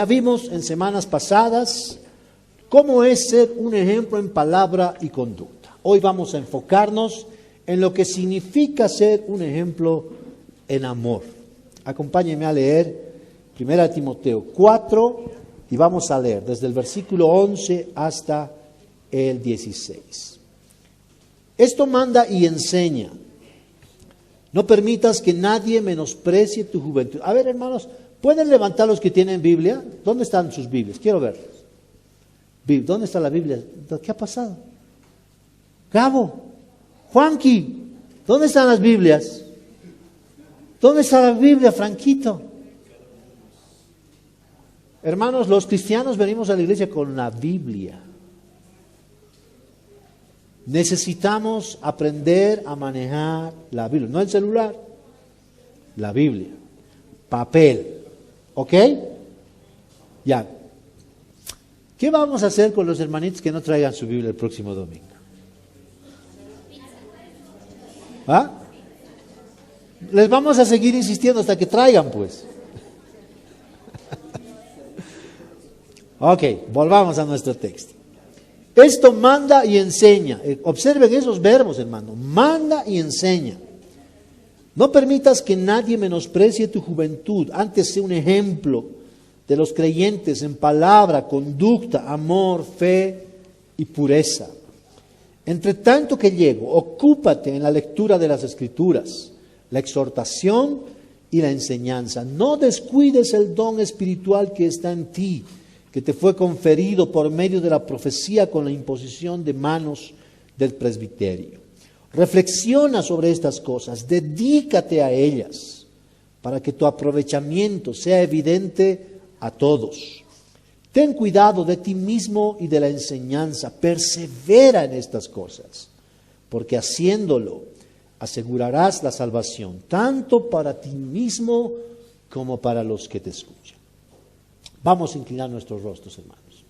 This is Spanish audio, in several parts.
Ya vimos en semanas pasadas cómo es ser un ejemplo en palabra y conducta. Hoy vamos a enfocarnos en lo que significa ser un ejemplo en amor. Acompáñenme a leer 1 Timoteo 4 y vamos a leer desde el versículo 11 hasta el 16. Esto manda y enseña. No permitas que nadie menosprecie tu juventud. A ver, hermanos, ¿pueden levantar los que tienen Biblia? ¿Dónde están sus Biblias? Quiero verlas. ¿Dónde está la Biblia? ¿Qué ha pasado? Gabo, Juanqui, ¿dónde están las Biblias? ¿Dónde está la Biblia, Franquito? Hermanos, los cristianos venimos a la iglesia con la Biblia. Necesitamos aprender a manejar la Biblia, no el celular, la Biblia, papel, ¿ok? Ya. ¿Qué vamos a hacer con los hermanitos que no traigan su Biblia el próximo domingo? ¿Ah? Les vamos a seguir insistiendo hasta que traigan, pues. Ok, volvamos a nuestro texto. Esto manda y enseña. Observen esos verbos, hermano. Manda y enseña. No permitas que nadie menosprecie tu juventud. Antes sé un ejemplo de los creyentes en palabra, conducta, amor, fe y pureza. Entre tanto que llego, ocúpate en la lectura de las Escrituras, la exhortación y la enseñanza. No descuides el don espiritual que está en ti, que te fue conferido por medio de la profecía con la imposición de manos del presbiterio. Reflexiona sobre estas cosas, dedícate a ellas, para que tu aprovechamiento sea evidente a todos. Ten cuidado de ti mismo y de la enseñanza, persevera en estas cosas, porque haciéndolo asegurarás la salvación, tanto para ti mismo como para los que te escuchan. Vamos a inclinar nuestros rostros, hermanos.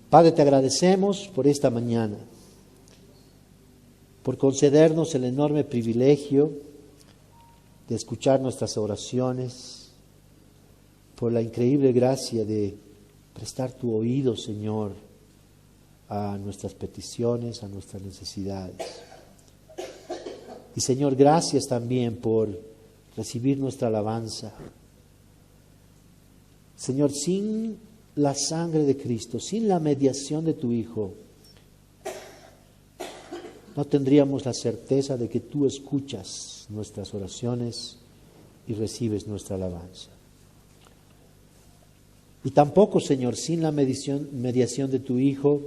Padre, te agradecemos por esta mañana, por concedernos el enorme privilegio de escuchar nuestras oraciones, por la increíble gracia de prestar tu oído, Señor, a nuestras peticiones, a nuestras necesidades. Y, Señor, gracias también por recibir nuestra alabanza. Señor, sin la sangre de Cristo, sin la mediación de tu Hijo, no tendríamos la certeza de que tú escuchas nuestras oraciones y recibes nuestra alabanza. Y tampoco, Señor, sin la mediación de tu Hijo,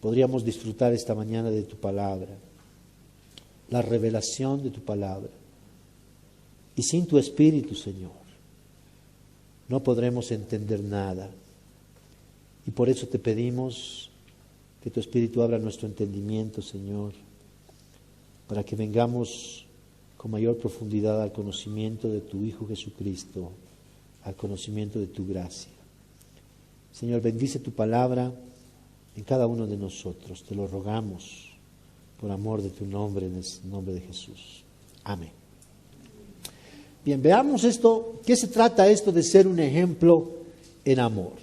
podríamos disfrutar esta mañana de tu palabra, la revelación de tu palabra. Y sin tu Espíritu, Señor, no podremos entender nada. Y por eso te pedimos que tu Espíritu abra nuestro entendimiento, Señor, para que vengamos con mayor profundidad al conocimiento de tu Hijo Jesucristo, al conocimiento de tu gracia. Señor, bendice tu palabra en cada uno de nosotros. Te lo rogamos por amor de tu nombre, en el nombre de Jesús. Amén. Bien, veamos esto. ¿Qué se trata esto de ser un ejemplo en amor?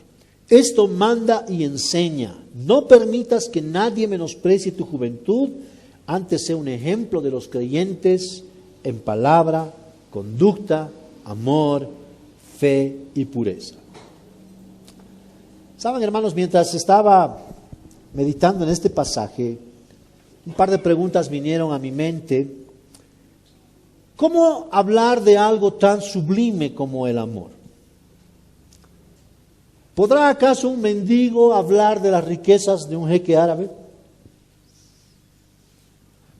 Esto manda y enseña. No permitas que nadie menosprecie tu juventud. Antes sé un ejemplo de los creyentes en palabra, conducta, amor, fe y pureza. Saben, hermanos, mientras estaba meditando en este pasaje, un par de preguntas vinieron a mi mente. ¿Cómo hablar de algo tan sublime como el amor? ¿Podrá acaso un mendigo hablar de las riquezas de un jeque árabe?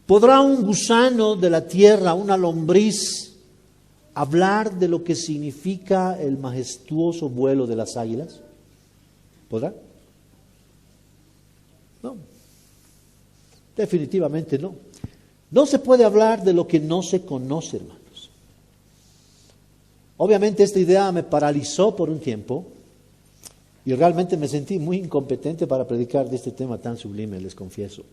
¿Podrá un gusano de la tierra, una lombriz, hablar de lo que significa el majestuoso vuelo de las águilas? ¿Podrá? No. Definitivamente no. No se puede hablar de lo que no se conoce, hermanos. Obviamente esta idea me paralizó por un tiempo y realmente me sentí muy incompetente para predicar de este tema tan sublime, les confieso.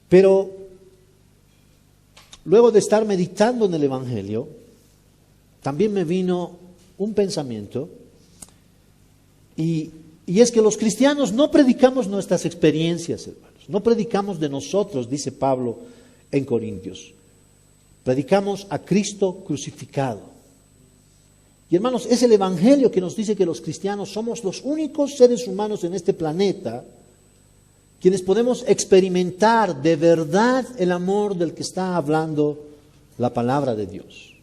Pero luego de estar meditando en el Evangelio, también me vino un pensamiento, y es que los cristianos no predicamos nuestras experiencias, hermanos, no predicamos de nosotros, dice Pablo en Corintios, predicamos a Cristo crucificado. Y hermanos, es el Evangelio que nos dice que los cristianos somos los únicos seres humanos en este planeta quienes podemos experimentar de verdad el amor del que está hablando la palabra de Dios.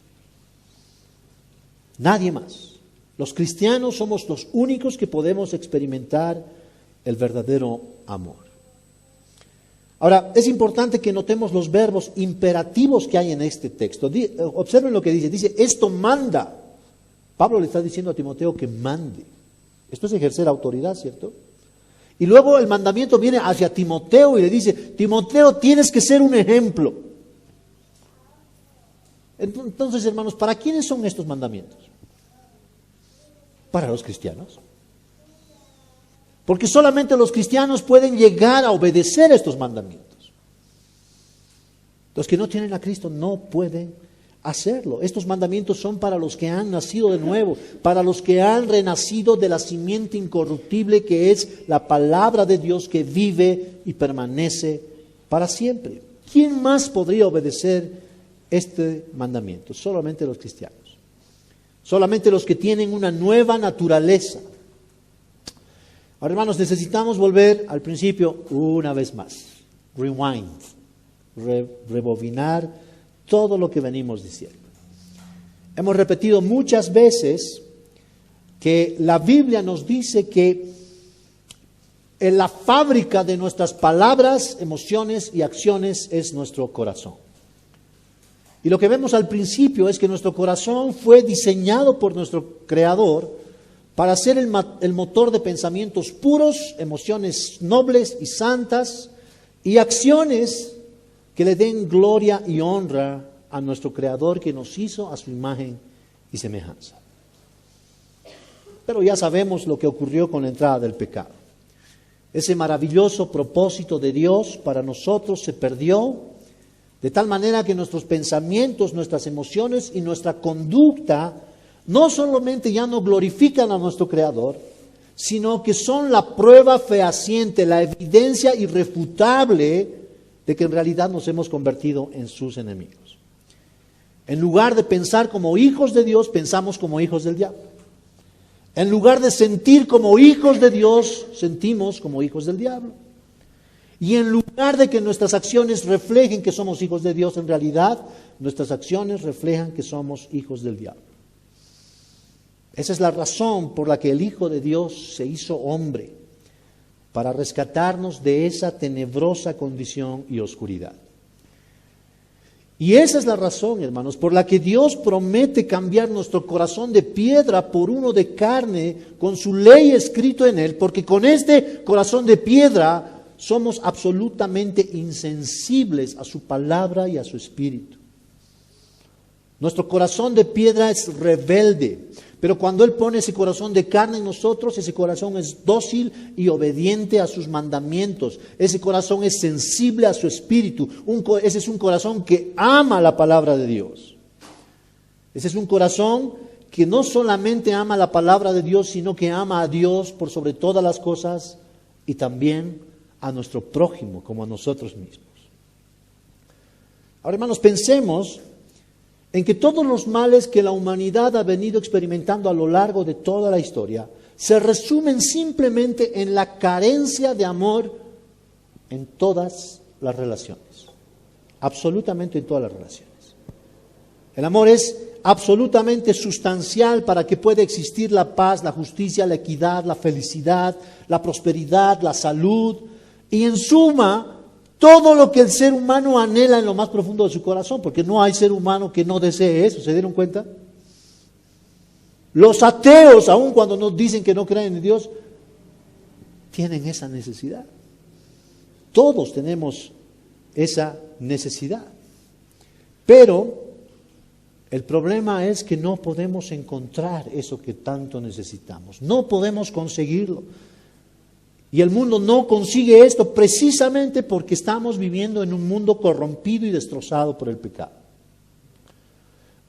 Nadie más. Los cristianos somos los únicos que podemos experimentar el verdadero amor. Ahora, es importante que notemos los verbos imperativos que hay en este texto. Observen lo que dice. Dice, esto manda. Pablo le está diciendo a Timoteo que mande. Esto es ejercer autoridad, ¿cierto? Y luego el mandamiento viene hacia Timoteo y le dice, Timoteo, tienes que ser un ejemplo. Entonces, hermanos, ¿para quiénes son estos mandamientos? Para los cristianos. Porque solamente los cristianos pueden llegar a obedecer estos mandamientos. Los que no tienen a Cristo no pueden hacerlo. Estos mandamientos son para los que han nacido de nuevo, para los que han renacido de la simiente incorruptible que es la palabra de Dios que vive y permanece para siempre. ¿Quién más podría obedecer este mandamiento? Solamente los cristianos. Solamente los que tienen una nueva naturaleza. Ahora, hermanos, necesitamos volver al principio una vez más. Rewind. Rebobinar todo lo que venimos diciendo. Hemos repetido muchas veces que la Biblia nos dice que en la fábrica de nuestras palabras, emociones y acciones es nuestro corazón. Y lo que vemos al principio es que nuestro corazón fue diseñado por nuestro Creador para ser el motor de pensamientos puros, emociones nobles y santas y acciones que le den gloria y honra a nuestro Creador que nos hizo a su imagen y semejanza. Pero ya sabemos lo que ocurrió con la entrada del pecado. Ese maravilloso propósito de Dios para nosotros se perdió, de tal manera que nuestros pensamientos, nuestras emociones y nuestra conducta no solamente ya no glorifican a nuestro Creador, sino que son la prueba fehaciente, la evidencia irrefutable de que en realidad nos hemos convertido en sus enemigos. En lugar de pensar como hijos de Dios, pensamos como hijos del diablo. En lugar de sentir como hijos de Dios, sentimos como hijos del diablo. Y en lugar de que nuestras acciones reflejen que somos hijos de Dios, en realidad nuestras acciones reflejan que somos hijos del diablo. Esa es la razón por la que el Hijo de Dios se hizo hombre, para rescatarnos de esa tenebrosa condición y oscuridad. Y esa es la razón, hermanos, por la que Dios promete cambiar nuestro corazón de piedra por uno de carne, con su ley escrito en él, porque con este corazón de piedra somos absolutamente insensibles a su palabra y a su espíritu. Nuestro corazón de piedra es rebelde, pero cuando Él pone ese corazón de carne en nosotros, ese corazón es dócil y obediente a sus mandamientos. Ese corazón es sensible a su espíritu. Ese es un corazón que ama la palabra de Dios. Ese es un corazón que no solamente ama la palabra de Dios, sino que ama a Dios por sobre todas las cosas y también a nuestro prójimo como a nosotros mismos. Ahora, hermanos, pensemos en que todos los males que la humanidad ha venido experimentando a lo largo de toda la historia se resumen simplemente en la carencia de amor en todas las relaciones, absolutamente en todas las relaciones. El amor es absolutamente sustancial para que pueda existir la paz, la justicia, la equidad, la felicidad, la prosperidad, la salud y en suma todo lo que el ser humano anhela en lo más profundo de su corazón, porque no hay ser humano que no desee eso, ¿se dieron cuenta? Los ateos, aun cuando nos dicen que no creen en Dios, tienen esa necesidad. Todos tenemos esa necesidad. Pero el problema es que no podemos encontrar eso que tanto necesitamos. No podemos conseguirlo. Y el mundo no consigue esto precisamente porque estamos viviendo en un mundo corrompido y destrozado por el pecado.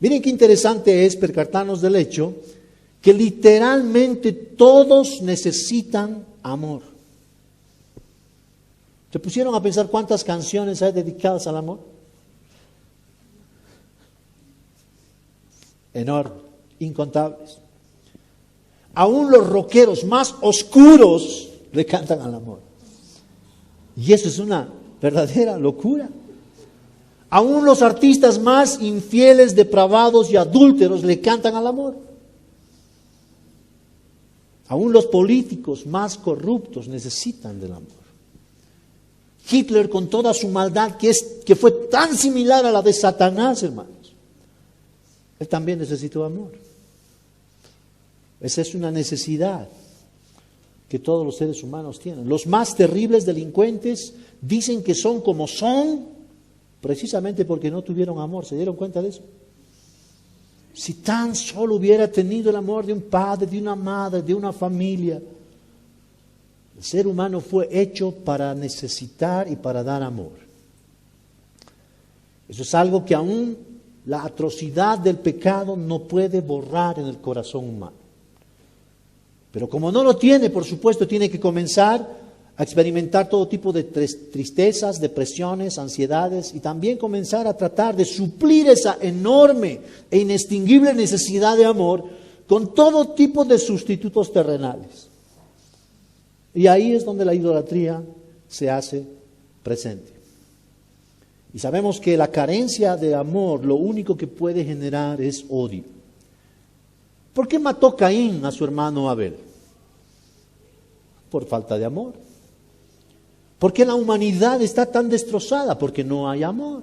Miren qué interesante es percatarnos del hecho que literalmente todos necesitan amor. ¿Se pusieron a pensar cuántas canciones hay dedicadas al amor? Enorme, incontables. Aún los rockeros más oscuros le cantan al amor. Y eso es una verdadera locura. Aún los artistas más infieles, depravados y adúlteros le cantan al amor. Aún los políticos más corruptos necesitan del amor. Hitler, con toda su maldad, que fue tan similar a la de Satanás, hermanos, él también necesitó amor. Esa es una necesidad que todos los seres humanos tienen. Los más terribles delincuentes dicen que son como son precisamente porque no tuvieron amor. ¿Se dieron cuenta de eso? Si tan solo hubiera tenido el amor de un padre, de una madre, de una familia. El ser humano fue hecho para necesitar y para dar amor. Eso es algo que aún la atrocidad del pecado no puede borrar en el corazón humano. Pero como no lo tiene, por supuesto, tiene que comenzar a experimentar todo tipo de tristezas, depresiones, ansiedades y también comenzar a tratar de suplir esa enorme e inextinguible necesidad de amor con todo tipo de sustitutos terrenales. Y ahí es donde la idolatría se hace presente. Y sabemos que la carencia de amor lo único que puede generar es odio. ¿Por qué mató Caín a su hermano Abel? Por falta de amor. ¿Por qué la humanidad está tan destrozada? Porque no hay amor.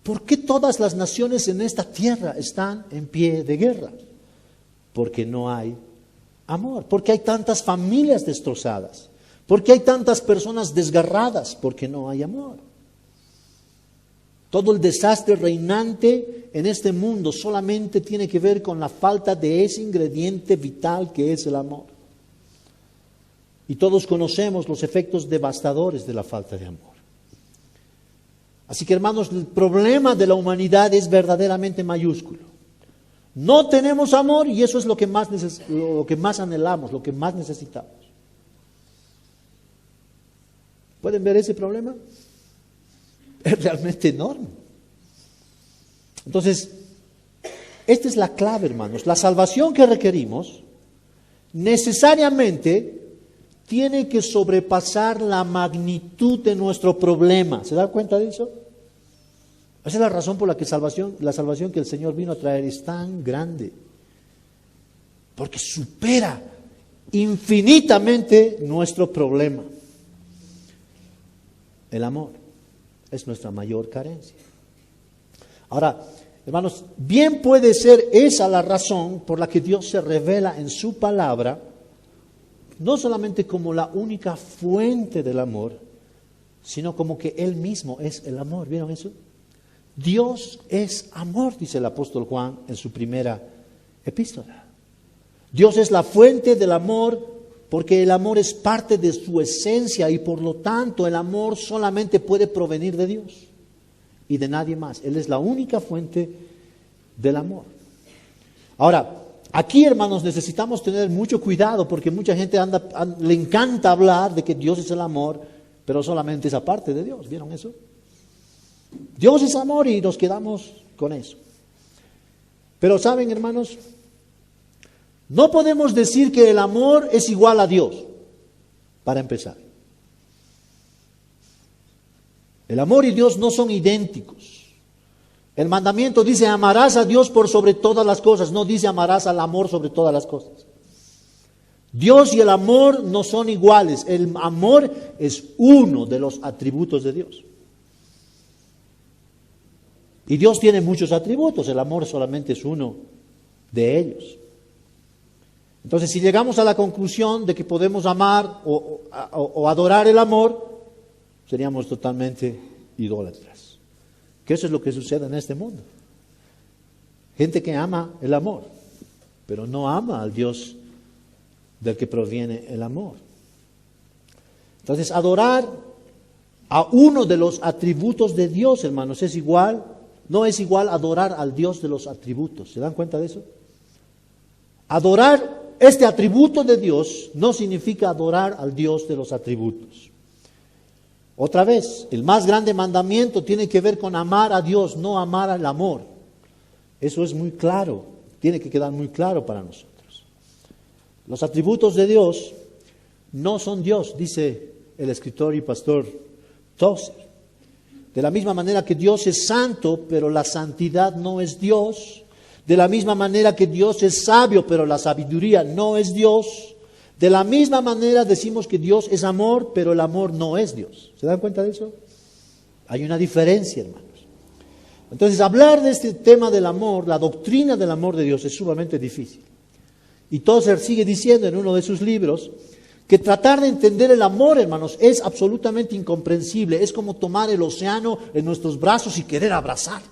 ¿Por qué todas las naciones en esta tierra están en pie de guerra? Porque no hay amor. ¿Por qué hay tantas familias destrozadas? ¿Por qué hay tantas personas desgarradas? Porque no hay amor. Todo el desastre reinante en este mundo solamente tiene que ver con la falta de ese ingrediente vital que es el amor. Y todos conocemos los efectos devastadores de la falta de amor. Así que, hermanos, el problema de la humanidad es verdaderamente mayúsculo. No tenemos amor y eso es lo que más anhelamos, lo que más necesitamos. ¿Pueden ver ese problema? Es realmente enorme. Entonces, esta es la clave, hermanos. La salvación que requerimos necesariamente tiene que sobrepasar la magnitud de nuestro problema. ¿Se da cuenta de eso? Esa es la razón por la que la salvación que el Señor vino a traer es tan grande. Porque supera infinitamente nuestro problema. El amor es nuestra mayor carencia. Ahora, hermanos, bien puede ser esa la razón por la que Dios se revela en su palabra, no solamente como la única fuente del amor, sino como que Él mismo es el amor. ¿Vieron eso? Dios es amor, dice el apóstol Juan en su primera epístola. Dios es la fuente del amor porque el amor es parte de su esencia y por lo tanto el amor solamente puede provenir de Dios y de nadie más. Él es la única fuente del amor. Ahora, aquí, hermanos, necesitamos tener mucho cuidado porque mucha gente le encanta hablar de que Dios es el amor, pero solamente esa parte de Dios. ¿Vieron eso? Dios es amor y nos quedamos con eso. Pero saben, hermanos, no podemos decir que el amor es igual a Dios, para empezar. El amor y Dios no son idénticos. El mandamiento dice amarás a Dios por sobre todas las cosas, no dice amarás al amor sobre todas las cosas. Dios y el amor no son iguales. El amor es uno de los atributos de Dios. Y Dios tiene muchos atributos, el amor solamente es uno de ellos. Entonces, si llegamos a la conclusión de que podemos amar o adorar el amor, seríamos totalmente idólatras. Que eso es lo que sucede en este mundo. Gente que ama el amor, pero no ama al Dios del que proviene el amor. Entonces, adorar a uno de los atributos de Dios, hermanos, es igual no es igual a adorar al Dios de los atributos. ¿Se dan cuenta de eso? Adorar este atributo de Dios no significa adorar al Dios de los atributos. Otra vez, el más grande mandamiento tiene que ver con amar a Dios, no amar al amor. Eso es muy claro, tiene que quedar muy claro para nosotros. Los atributos de Dios no son Dios, dice el escritor y pastor Tozer. De la misma manera que Dios es santo, pero la santidad no es Dios. De la misma manera que Dios es sabio, pero la sabiduría no es Dios. De la misma manera decimos que Dios es amor, pero el amor no es Dios. ¿Se dan cuenta de eso? Hay una diferencia, hermanos. Entonces, hablar de este tema del amor, la doctrina del amor de Dios, es sumamente difícil. Y Tozer sigue diciendo en uno de sus libros que tratar de entender el amor, hermanos, es absolutamente incomprensible. Es como tomar el océano en nuestros brazos y querer abrazar.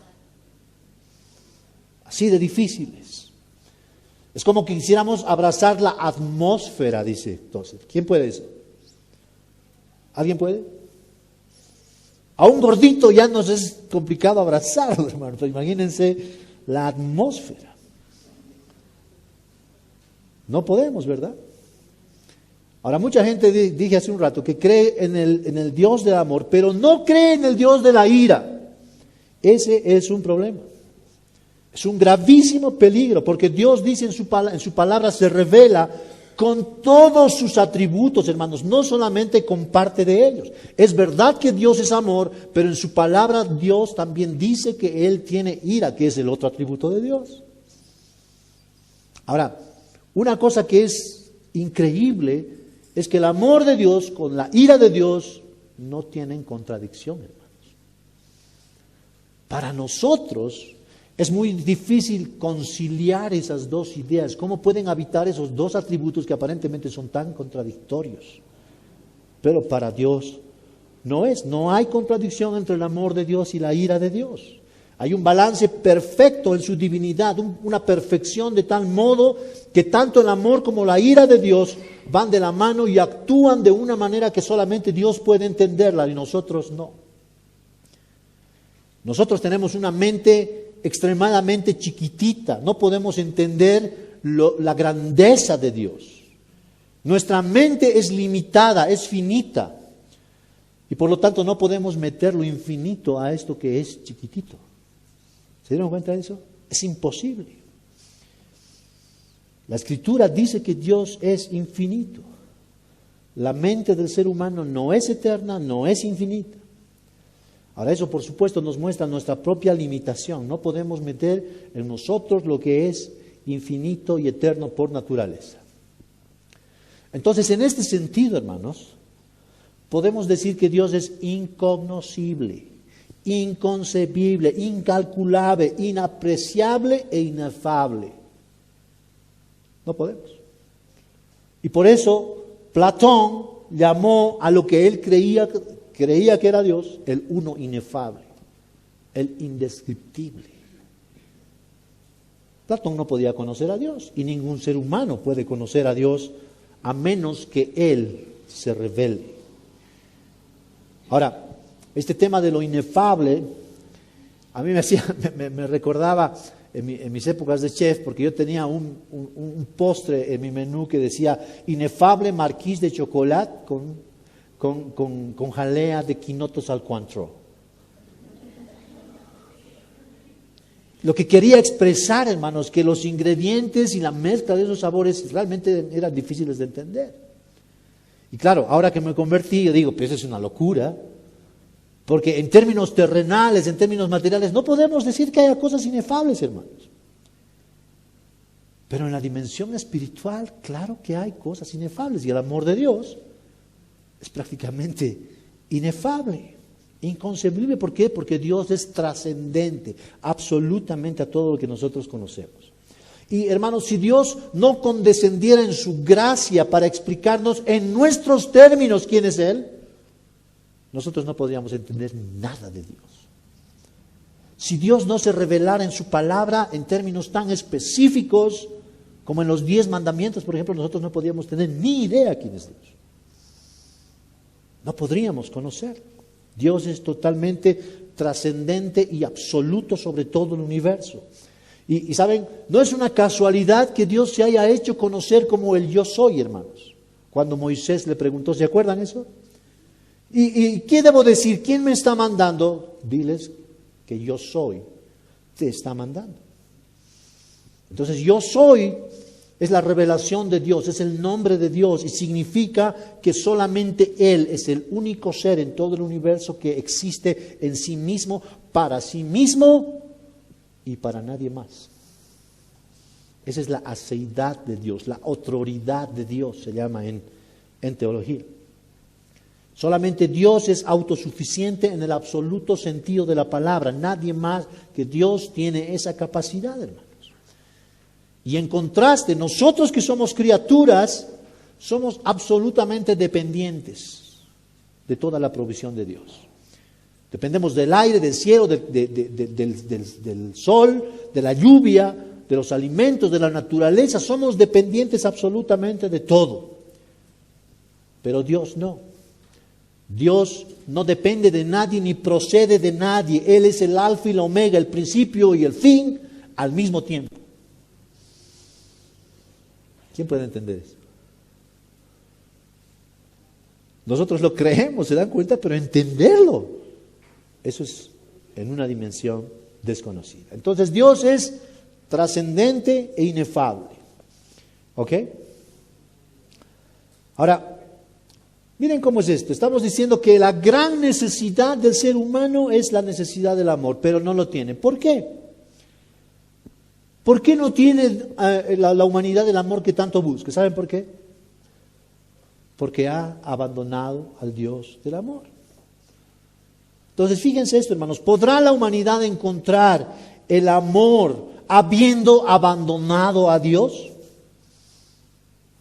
Así de difíciles. Es como que quisiéramos abrazar la atmósfera, dice Tozer. ¿Quién puede eso? ¿Alguien puede? A un gordito ya nos es complicado abrazarlo, hermanos. Imagínense la atmósfera. No podemos, ¿verdad? Ahora, mucha gente, dije hace un rato, que cree en el Dios del amor, pero no cree en el Dios de la ira. Ese es un problema. Es un gravísimo peligro, porque Dios dice en su palabra, se revela con todos sus atributos, hermanos, no solamente con parte de ellos. Es verdad que Dios es amor, pero en su palabra Dios también dice que Él tiene ira, que es el otro atributo de Dios. Ahora, una cosa que es increíble es que el amor de Dios con la ira de Dios no tienen contradicción, hermanos. Para nosotros es muy difícil conciliar esas dos ideas. ¿Cómo pueden habitar esos dos atributos que aparentemente son tan contradictorios? Pero para Dios no hay contradicción entre el amor de Dios y la ira de Dios. Hay un balance perfecto en su divinidad, una perfección de tal modo que tanto el amor como la ira de Dios van de la mano y actúan de una manera que solamente Dios puede entenderla y nosotros no. Nosotros tenemos una mente extremadamente chiquitita, no podemos entender la grandeza de Dios. Nuestra mente es limitada, es finita y por lo tanto no podemos meter lo infinito a esto que es chiquitito. ¿Se dieron cuenta de eso? Es imposible. La Escritura dice que Dios es infinito. La mente del ser humano no es eterna, no es infinita. Ahora eso por supuesto nos muestra nuestra propia limitación. No podemos meter en nosotros lo que es infinito y eterno por naturaleza. Entonces en este sentido, hermanos, podemos decir que Dios es incognoscible, inconcebible, incalculable, inapreciable e inefable. No podemos. Y por eso Platón llamó a lo que él creía que era Dios, el uno inefable, el indescriptible. Platón no podía conocer a Dios y ningún ser humano puede conocer a Dios a menos que Él se revele. Ahora, este tema de lo inefable, a mí me recordaba en mis épocas de chef, porque yo tenía un postre en mi menú que decía inefable marquís de chocolate con jalea de quinotos al Cointreau. Lo que quería expresar, hermanos, que los ingredientes y la mezcla de esos sabores realmente eran difíciles de entender. Y claro, ahora que me convertí, yo digo, pues es una locura, porque en términos terrenales, en términos materiales, no podemos decir que haya cosas inefables, hermanos. Pero en la dimensión espiritual, claro que hay cosas inefables, y el amor de Dios es prácticamente inefable, inconcebible. ¿Por qué? Porque Dios es trascendente absolutamente a todo lo que nosotros conocemos. Y hermanos, si Dios no condescendiera en su gracia para explicarnos en nuestros términos quién es Él, nosotros no podríamos entender nada de Dios. Si Dios no se revelara en su palabra en términos tan específicos como en los 10 mandamientos, por ejemplo, nosotros no podríamos tener ni idea quién es Dios. No podríamos conocer. Dios es totalmente trascendente y absoluto sobre todo el universo. Y saben, no es una casualidad que Dios se haya hecho conocer como el yo soy, hermanos. Cuando Moisés le preguntó, ¿se acuerdan eso? ¿Y qué debo decir? ¿Quién me está mandando? Diles que yo soy, te está mandando. Entonces yo soy es la revelación de Dios, es el nombre de Dios y significa que solamente Él es el único ser en todo el universo que existe en sí mismo y para nadie más. Esa es la aceidad de Dios, la autoridad de Dios se llama en teología. Solamente Dios es autosuficiente en el absoluto sentido de la palabra. Nadie más que Dios tiene esa capacidad, hermanos. Y en contraste, nosotros que somos criaturas, somos absolutamente dependientes de toda la provisión de Dios. Dependemos del aire, del cielo, del sol, de la lluvia, de los alimentos, de la naturaleza. Somos dependientes absolutamente de todo. Pero Dios no. Dios no depende de nadie ni procede de nadie. Él es el alfa y la omega, el principio y el fin al mismo tiempo. ¿Quién puede entender eso? Nosotros lo creemos, se dan cuenta, pero entenderlo, eso es en una dimensión desconocida. Entonces Dios es trascendente e inefable. ¿Ok? Ahora, miren cómo es esto. Estamos diciendo que la gran necesidad del ser humano es la necesidad del amor, pero no lo tiene. ¿Por qué? ¿Por qué no tiene la humanidad el amor que tanto busca? ¿Saben por qué? Porque ha abandonado al Dios del amor. Entonces, fíjense esto, hermanos. ¿Podrá la humanidad encontrar el amor habiendo abandonado a Dios?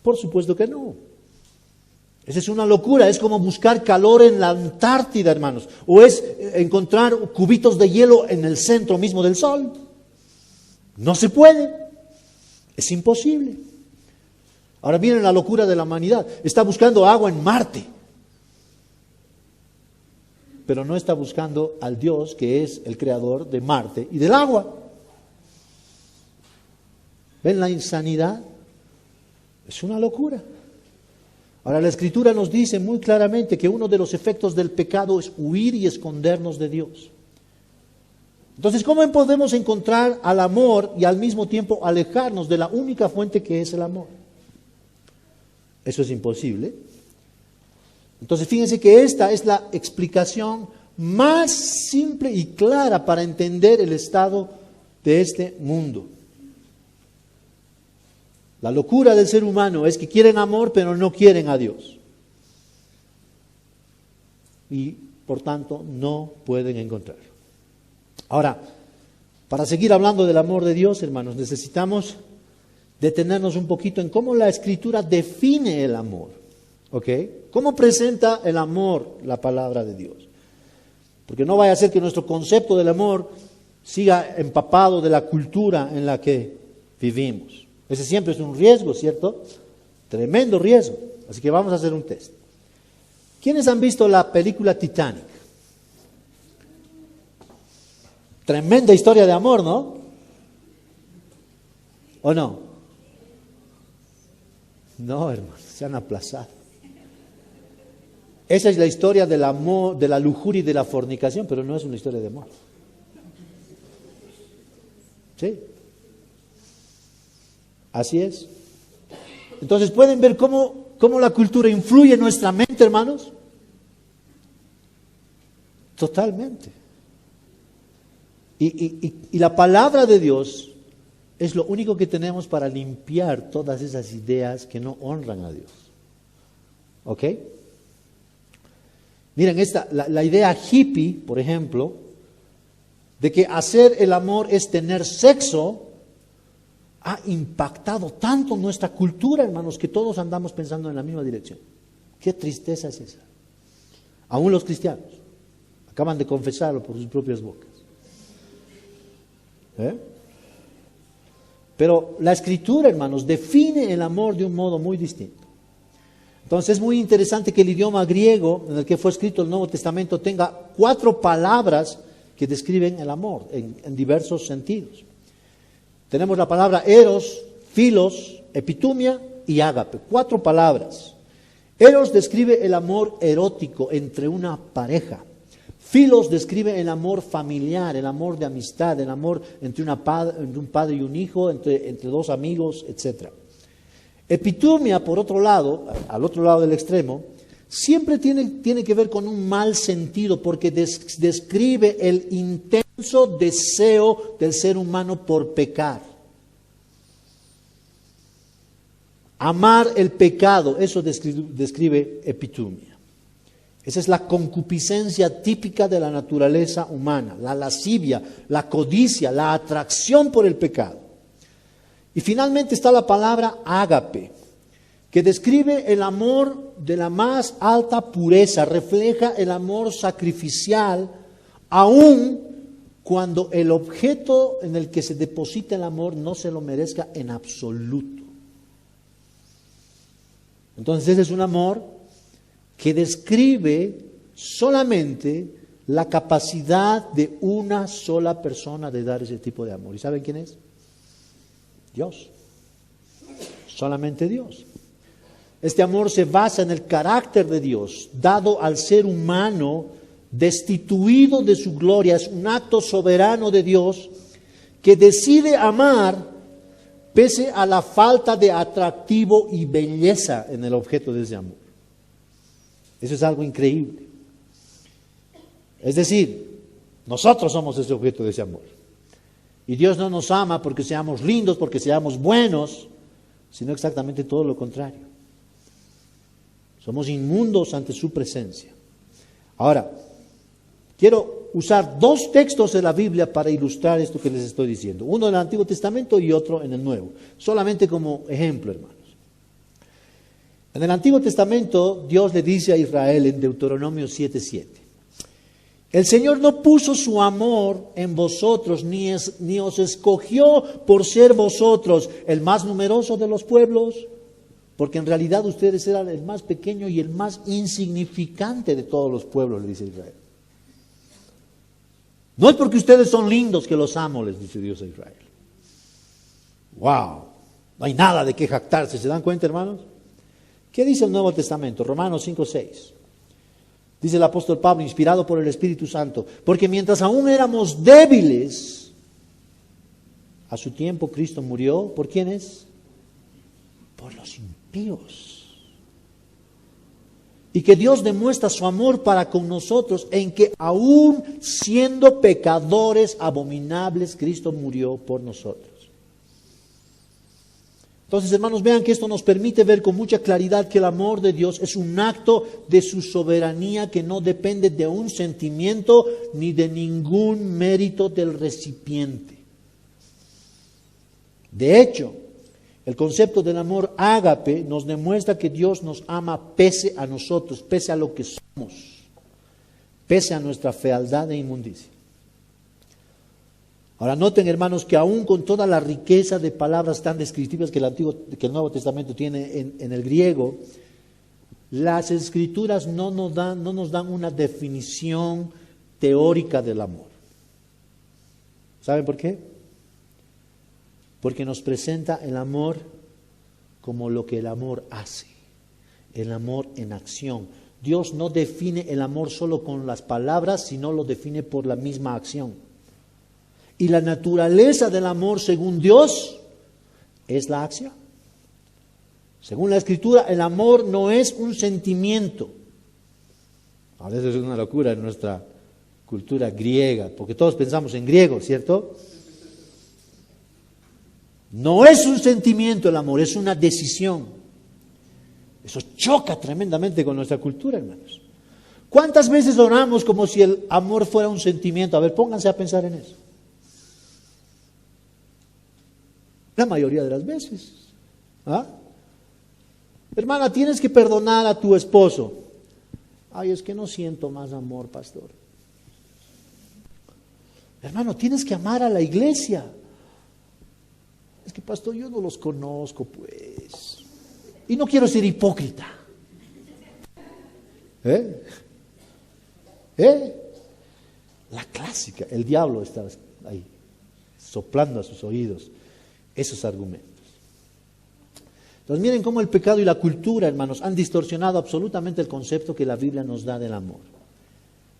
Por supuesto que no. Esa es una locura. Es como buscar calor en la Antártida, hermanos. O es encontrar cubitos de hielo en el centro mismo del Sol. No se puede, es imposible. Ahora miren la locura de la humanidad. Está buscando agua en Marte, pero no está buscando al Dios que es el creador de Marte y del agua. ¿Ven la insanidad? Es una locura. Ahora la Escritura nos dice muy claramente que uno de los efectos del pecado es huir y escondernos de Dios. Entonces, ¿cómo podemos encontrar al amor y al mismo tiempo alejarnos de la única fuente que es el amor? Eso es imposible. Entonces, fíjense que esta es la explicación más simple y clara para entender el estado de este mundo. La locura del ser humano es que quieren amor, pero no quieren a Dios. Y, por tanto, no pueden encontrarlo. Ahora, para seguir hablando del amor de Dios, hermanos, necesitamos detenernos un poquito en cómo la Escritura define el amor. ¿Ok? ¿Cómo presenta el amor la palabra de Dios? Porque no vaya a ser que nuestro concepto del amor siga empapado de la cultura en la que vivimos. Ese siempre es un riesgo, ¿cierto? Tremendo riesgo. Así que vamos a hacer un test. ¿Quiénes han visto la película Titanic? Tremenda historia de amor, ¿no? ¿O no? No, hermanos, se han aplazado. Esa es la historia del amor, de la lujuria y de la fornicación, pero no es una historia de amor. ¿Sí? Así es. Entonces, ¿pueden ver cómo la cultura influye en nuestra mente, hermanos? Totalmente. Y la palabra de Dios es lo único que tenemos para limpiar todas esas ideas que no honran a Dios. ¿Ok? Miren, la idea hippie, por ejemplo, de que hacer el amor es tener sexo, ha impactado tanto nuestra cultura, hermanos, que todos andamos pensando en la misma dirección. Qué tristeza es esa. Aún los cristianos acaban de confesarlo por sus propias bocas. Pero la Escritura, hermanos, define el amor de un modo muy distinto. Entonces es muy interesante que el idioma griego en el que fue escrito el Nuevo Testamento tenga 4 palabras que describen el amor en diversos sentidos. Tenemos la palabra eros, filos, epitumia y ágape. 4 palabras. Eros describe el amor erótico entre una pareja. Filos describe el amor familiar, el amor de amistad, el amor entre un padre y un hijo, entre 2 amigos, etc. Epitumia, por otro lado, al otro lado del extremo, siempre tiene que ver con un mal sentido, porque describe el intenso deseo del ser humano por pecar. Amar el pecado, eso describe epitumia. Esa es la concupiscencia típica de la naturaleza humana, la lascivia, la codicia, la atracción por el pecado. Y finalmente está la palabra ágape, que describe el amor de la más alta pureza, refleja el amor sacrificial, aun cuando el objeto en el que se deposita el amor no se lo merezca en absoluto. Entonces ese es un amor que describe solamente la capacidad de una sola persona de dar ese tipo de amor. ¿Y saben quién es? Dios. Solamente Dios. Este amor se basa en el carácter de Dios, dado al ser humano, destituido de su gloria. Es un acto soberano de Dios que decide amar pese a la falta de atractivo y belleza en el objeto de ese amor. Eso es algo increíble. Es decir, nosotros somos ese objeto de ese amor. Y Dios no nos ama porque seamos lindos, porque seamos buenos, sino exactamente todo lo contrario. Somos inmundos ante su presencia. Ahora, quiero usar 2 textos de la Biblia para ilustrar esto que les estoy diciendo. Uno en el Antiguo Testamento y otro en el Nuevo. Solamente como ejemplo, hermanos. En el Antiguo Testamento, Dios le dice a Israel en Deuteronomio 7:7: el Señor no puso su amor en vosotros, ni os escogió por ser vosotros el más numeroso de los pueblos, porque en realidad ustedes eran el más pequeño y el más insignificante de todos los pueblos, le dice Israel. No es porque ustedes son lindos que los amo, les dice Dios a Israel. ¡Wow! No hay nada de qué jactarse, ¿se dan cuenta, hermanos? ¿Qué dice el Nuevo Testamento? Romanos 5:6. Dice el apóstol Pablo, inspirado por el Espíritu Santo: porque mientras aún éramos débiles, a su tiempo Cristo murió. ¿Por quiénes? Por los impíos. Y que Dios demuestra su amor para con nosotros en que aún siendo pecadores abominables, Cristo murió por nosotros. Entonces, hermanos, vean que esto nos permite ver con mucha claridad que el amor de Dios es un acto de su soberanía que no depende de un sentimiento ni de ningún mérito del recipiente. De hecho, el concepto del amor ágape nos demuestra que Dios nos ama pese a nosotros, pese a lo que somos, pese a nuestra fealdad e inmundicia. Ahora noten, hermanos, que aún con toda la riqueza de palabras tan descriptivas que el Nuevo Testamento tiene en el griego, las Escrituras no nos dan una definición teórica del amor. ¿Saben por qué? Porque nos presenta el amor como lo que el amor hace, el amor en acción. Dios no define el amor solo con las palabras, sino lo define por la misma acción. Y la naturaleza del amor, según Dios, es la acción. Según la Escritura, el amor no es un sentimiento. A veces es una locura en nuestra cultura griega, porque todos pensamos en griego, ¿cierto? No es un sentimiento el amor, es una decisión. Eso choca tremendamente con nuestra cultura, hermanos. ¿Cuántas veces oramos como si el amor fuera un sentimiento? A ver, pónganse a pensar en eso. La mayoría de las veces. ¿Ah? Hermana, tienes que perdonar a tu esposo. Ay, es que no siento más amor, pastor. Hermano, tienes que amar a la iglesia. Es que, pastor, yo no los conozco, pues. Y no quiero ser hipócrita. La clásica, el diablo está ahí, soplando a sus oídos esos argumentos. Entonces miren cómo el pecado y la cultura, hermanos, han distorsionado absolutamente el concepto que la Biblia nos da del amor.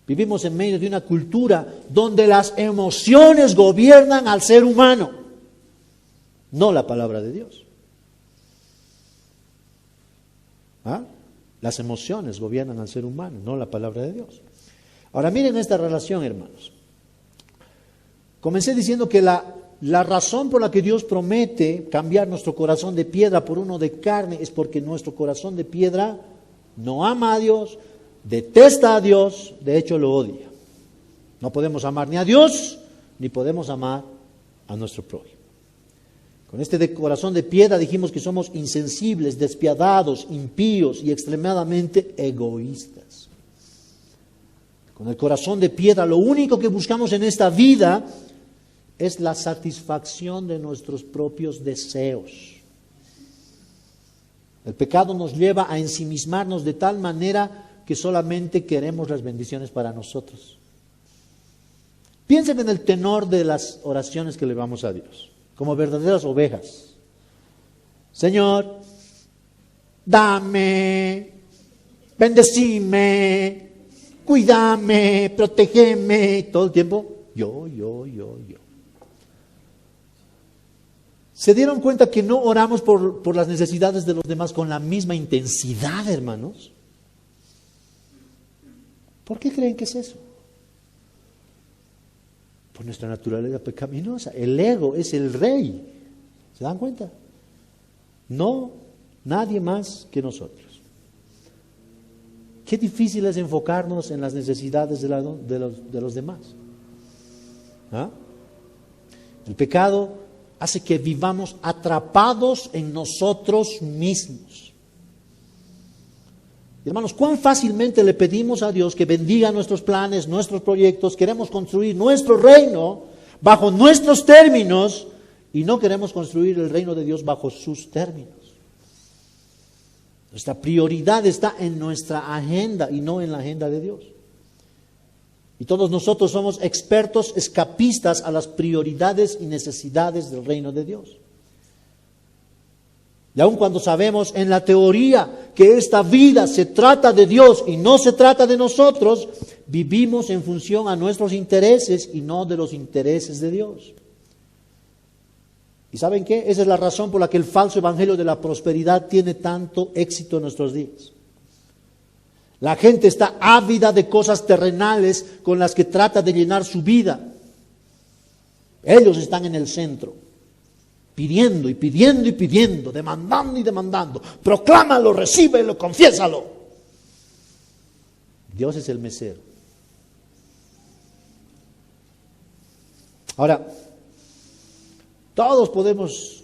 Vivimos en medio de una cultura donde las emociones gobiernan al ser humano, no la palabra de Dios. ¿Ah? Las emociones gobiernan al ser humano, no la palabra de Dios. Ahora miren esta relación, hermanos. Comencé diciendo que la razón por la que Dios promete cambiar nuestro corazón de piedra por uno de carne es porque nuestro corazón de piedra no ama a Dios, detesta a Dios, de hecho lo odia. No podemos amar ni a Dios, ni podemos amar a nuestro prójimo. Con este corazón de piedra dijimos que somos insensibles, despiadados, impíos y extremadamente egoístas. Con el corazón de piedra lo único que buscamos en esta vida es la satisfacción de nuestros propios deseos. El pecado nos lleva a ensimismarnos de tal manera que solamente queremos las bendiciones para nosotros. Piensen en el tenor de las oraciones que le vamos a Dios, como verdaderas ovejas. Señor, dame, bendecime, cuídame, protégeme, todo el tiempo, yo. ¿Se dieron cuenta que no oramos por las necesidades de los demás con la misma intensidad, hermanos? ¿Por qué creen que es eso? Por nuestra naturaleza pecaminosa. El ego es el rey. ¿Se dan cuenta? No, nadie más que nosotros. Qué difícil es enfocarnos en las necesidades de los demás. ¿Ah? El pecado hace que vivamos atrapados en nosotros mismos. Hermanos, cuán fácilmente le pedimos a Dios que bendiga nuestros planes, nuestros proyectos. Queremos construir nuestro reino bajo nuestros términos y no queremos construir el reino de Dios bajo sus términos. Nuestra prioridad está en nuestra agenda y no en la agenda de Dios. Y todos nosotros somos expertos escapistas a las prioridades y necesidades del reino de Dios. Y aun cuando sabemos en la teoría que esta vida se trata de Dios y no se trata de nosotros, vivimos en función a nuestros intereses y no de los intereses de Dios. ¿Y saben qué? Esa es la razón por la que el falso evangelio de la prosperidad tiene tanto éxito en nuestros días. La gente está ávida de cosas terrenales con las que trata de llenar su vida. Ellos están en el centro, pidiendo y pidiendo y pidiendo, demandando y demandando. Proclámalo, recíbelo, confiésalo. Dios es el mesero. Ahora, todos podemos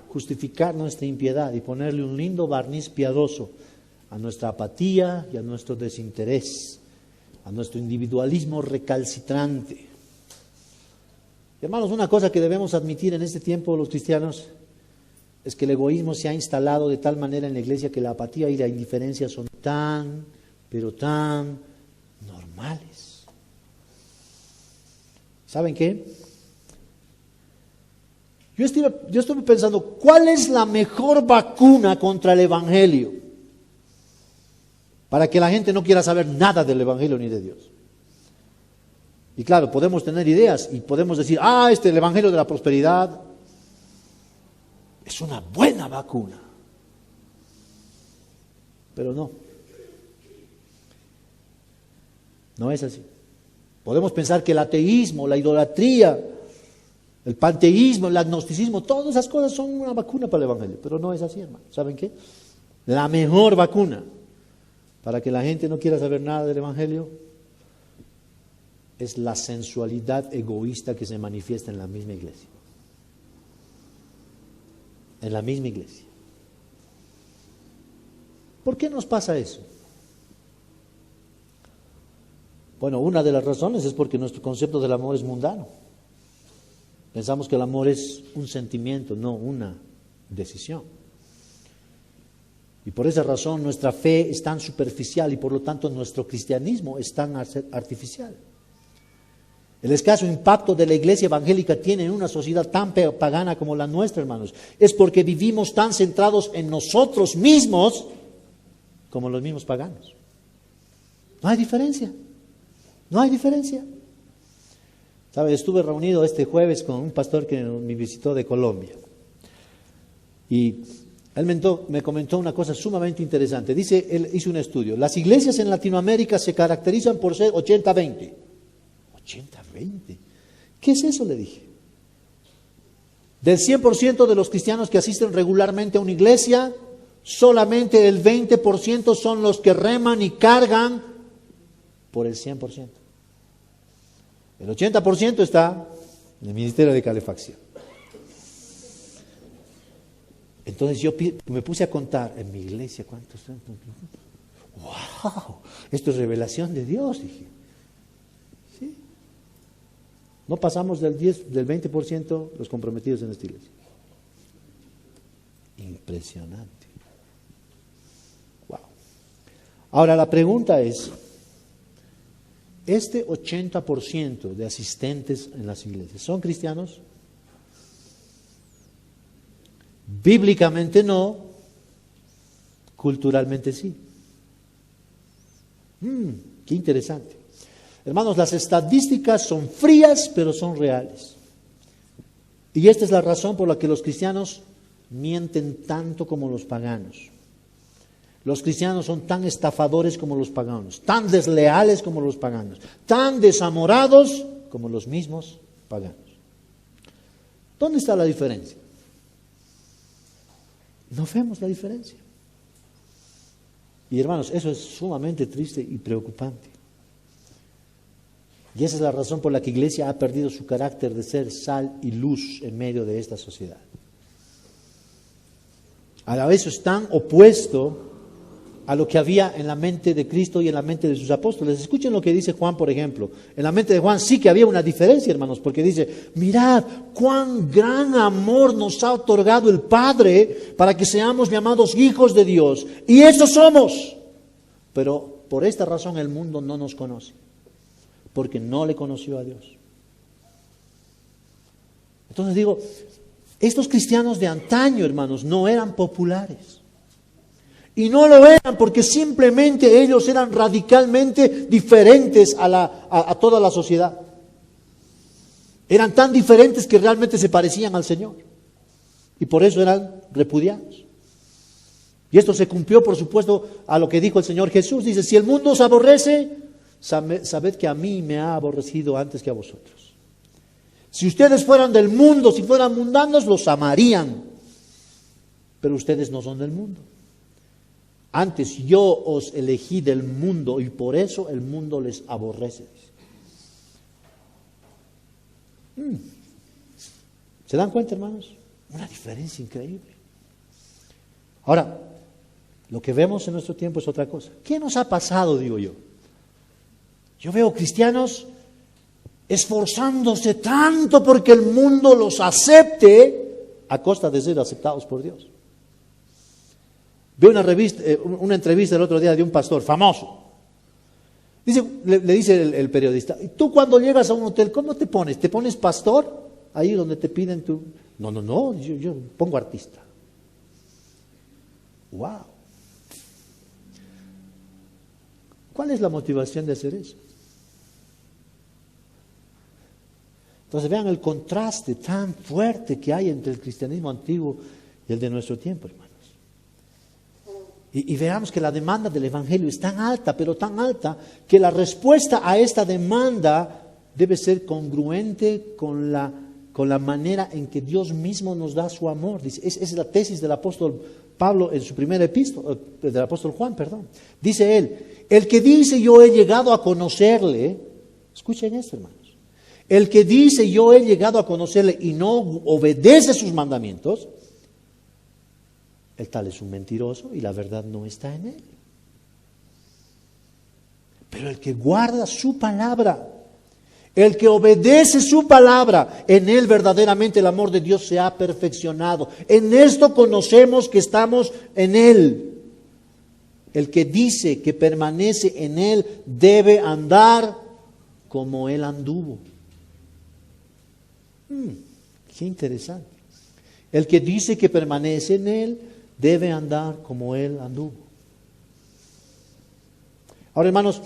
justificar nuestra impiedad y ponerle un lindo barniz piadoso a nuestra apatía y a nuestro desinterés, a nuestro individualismo recalcitrante. Hermanos, una cosa que debemos admitir en este tiempo los cristianos es que el egoísmo se ha instalado de tal manera en la iglesia que la apatía y la indiferencia son tan, pero tan normales. ¿Saben qué? Yo estuve pensando, ¿cuál es la mejor vacuna contra el evangelio? Para que la gente no quiera saber nada del evangelio ni de Dios. Y claro, podemos tener ideas y podemos decir, el evangelio de la prosperidad es una buena vacuna. Pero no. No es así. Podemos pensar que el ateísmo, la idolatría, el panteísmo, el agnosticismo, todas esas cosas son una vacuna para el evangelio. Pero no es así, hermano. ¿Saben qué? La mejor vacuna para que la gente no quiera saber nada del evangelio es la sensualidad egoísta que se manifiesta en la misma iglesia. En la misma iglesia. ¿Por qué nos pasa eso? Bueno, una de las razones es porque nuestro concepto del amor es mundano. Pensamos que el amor es un sentimiento, no una decisión. Y por esa razón nuestra fe es tan superficial y por lo tanto nuestro cristianismo es tan artificial. El escaso impacto de la iglesia evangélica tiene en una sociedad tan pagana como la nuestra, hermanos, es porque vivimos tan centrados en nosotros mismos como los mismos paganos. No hay diferencia. No hay diferencia. ¿Sabe? Estuve reunido este jueves con un pastor que me visitó de Colombia. Y él me comentó una cosa sumamente interesante. Dice, él hizo un estudio. Las iglesias en Latinoamérica se caracterizan por ser 80-20. 80-20. ¿Qué es eso? Le dije. Del 100% de los cristianos que asisten regularmente a una iglesia, solamente el 20% son los que reman y cargan por el 100%. El 80% está en el ministerio de calefacción. Entonces yo me puse a contar en mi iglesia cuántos son. ¡Wow! Esto es revelación de Dios, dije. ¿Sí? No pasamos del 20% los comprometidos en esta iglesia. Impresionante. Wow. Ahora la pregunta es, ¿este 80% de asistentes en las iglesias son cristianos? Bíblicamente no, culturalmente sí. Qué interesante. Hermanos, las estadísticas son frías, pero son reales. Y esta es la razón por la que los cristianos mienten tanto como los paganos. Los cristianos son tan estafadores como los paganos, tan desleales como los paganos, tan desamorados como los mismos paganos. ¿Dónde está la diferencia? No vemos la diferencia. Y hermanos, eso es sumamente triste y preocupante. Y esa es la razón por la que la iglesia ha perdido su carácter de ser sal y luz en medio de esta sociedad. A la vez es tan opuesto a lo que había en la mente de Cristo y en la mente de sus apóstoles. Escuchen lo que dice Juan, por ejemplo. En la mente de Juan sí que había una diferencia, hermanos, porque dice, mirad cuán gran amor nos ha otorgado el Padre para que seamos llamados hijos de Dios. Y eso somos. Pero por esta razón el mundo no nos conoce, porque no le conoció a Dios. Entonces digo, estos cristianos de antaño, hermanos, no eran populares. Y no lo eran porque simplemente ellos eran radicalmente diferentes a toda la sociedad. Eran tan diferentes que realmente se parecían al Señor. Y por eso eran repudiados. Y esto se cumplió, por supuesto, a lo que dijo el Señor Jesús. Dice, si el mundo os aborrece, sabed que a mí me ha aborrecido antes que a vosotros. Si ustedes fueran del mundo, si fueran mundanos, los amarían. Pero ustedes no son del mundo. Antes yo os elegí del mundo y por eso el mundo les aborrece. ¿Se dan cuenta, hermanos? Una diferencia increíble. Ahora, lo que vemos en nuestro tiempo es otra cosa. ¿Qué nos ha pasado, digo yo? Yo veo cristianos esforzándose tanto porque el mundo los acepte a costa de ser aceptados por Dios. Vi una entrevista el otro día de un pastor famoso. Le dice el periodista, ¿y tú cuando llegas a un hotel, cómo te pones? ¿Te pones pastor? Ahí donde te piden tu... No, yo pongo artista. ¡Wow! ¿Cuál es la motivación de hacer eso? Entonces vean el contraste tan fuerte que hay entre el cristianismo antiguo y el de nuestro tiempo, hermanos. Y veamos que la demanda del Evangelio es tan alta, pero tan alta, que la respuesta a esta demanda debe ser congruente con la manera en que Dios mismo nos da su amor. Dice, es la tesis del apóstol Pablo en su primera epístola, del apóstol Juan, perdón. Dice él, el que dice yo he llegado a conocerle, escuchen esto, hermanos, el que dice yo he llegado a conocerle y no obedece sus mandamientos, el tal es un mentiroso y la verdad no está en él. Pero el que guarda su palabra, el que obedece su palabra, en él verdaderamente el amor de Dios se ha perfeccionado. En esto conocemos que estamos en él. El que dice que permanece en él debe andar como él anduvo. Qué interesante. El que dice que permanece en Él debe andar como Él anduvo. Ahora, hermanos,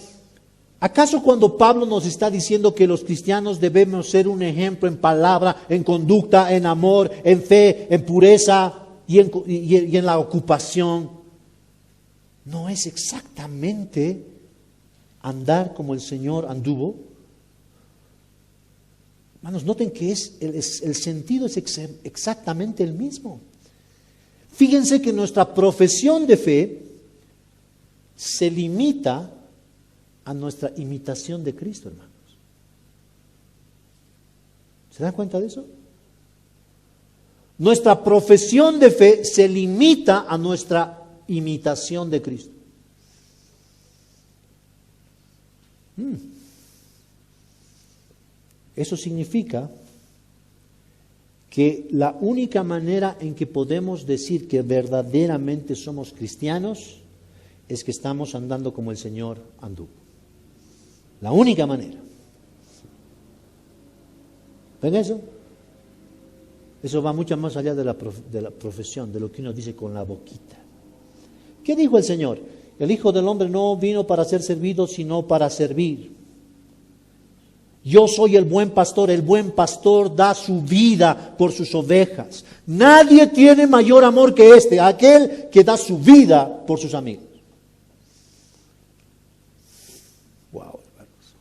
¿acaso cuando Pablo nos está diciendo que los cristianos debemos ser un ejemplo en palabra, en conducta, en amor, en fe, en pureza y en la ocupación, no es exactamente andar como el Señor anduvo? Hermanos, noten que el sentido es exactamente el mismo. Fíjense que nuestra profesión de fe se limita a nuestra imitación de Cristo, hermanos. ¿Se dan cuenta de eso? Nuestra profesión de fe se limita a nuestra imitación de Cristo. Eso significa que la única manera en que podemos decir que verdaderamente somos cristianos es que estamos andando como el Señor anduvo. La única manera. ¿Ven eso? Eso va mucho más allá de la profesión, de lo que uno dice con la boquita. ¿Qué dijo el Señor? El Hijo del Hombre no vino para ser servido, sino para servir. Yo soy el buen pastor da su vida por sus ovejas. Nadie tiene mayor amor que aquel que da su vida por sus amigos. Wow, hermanos.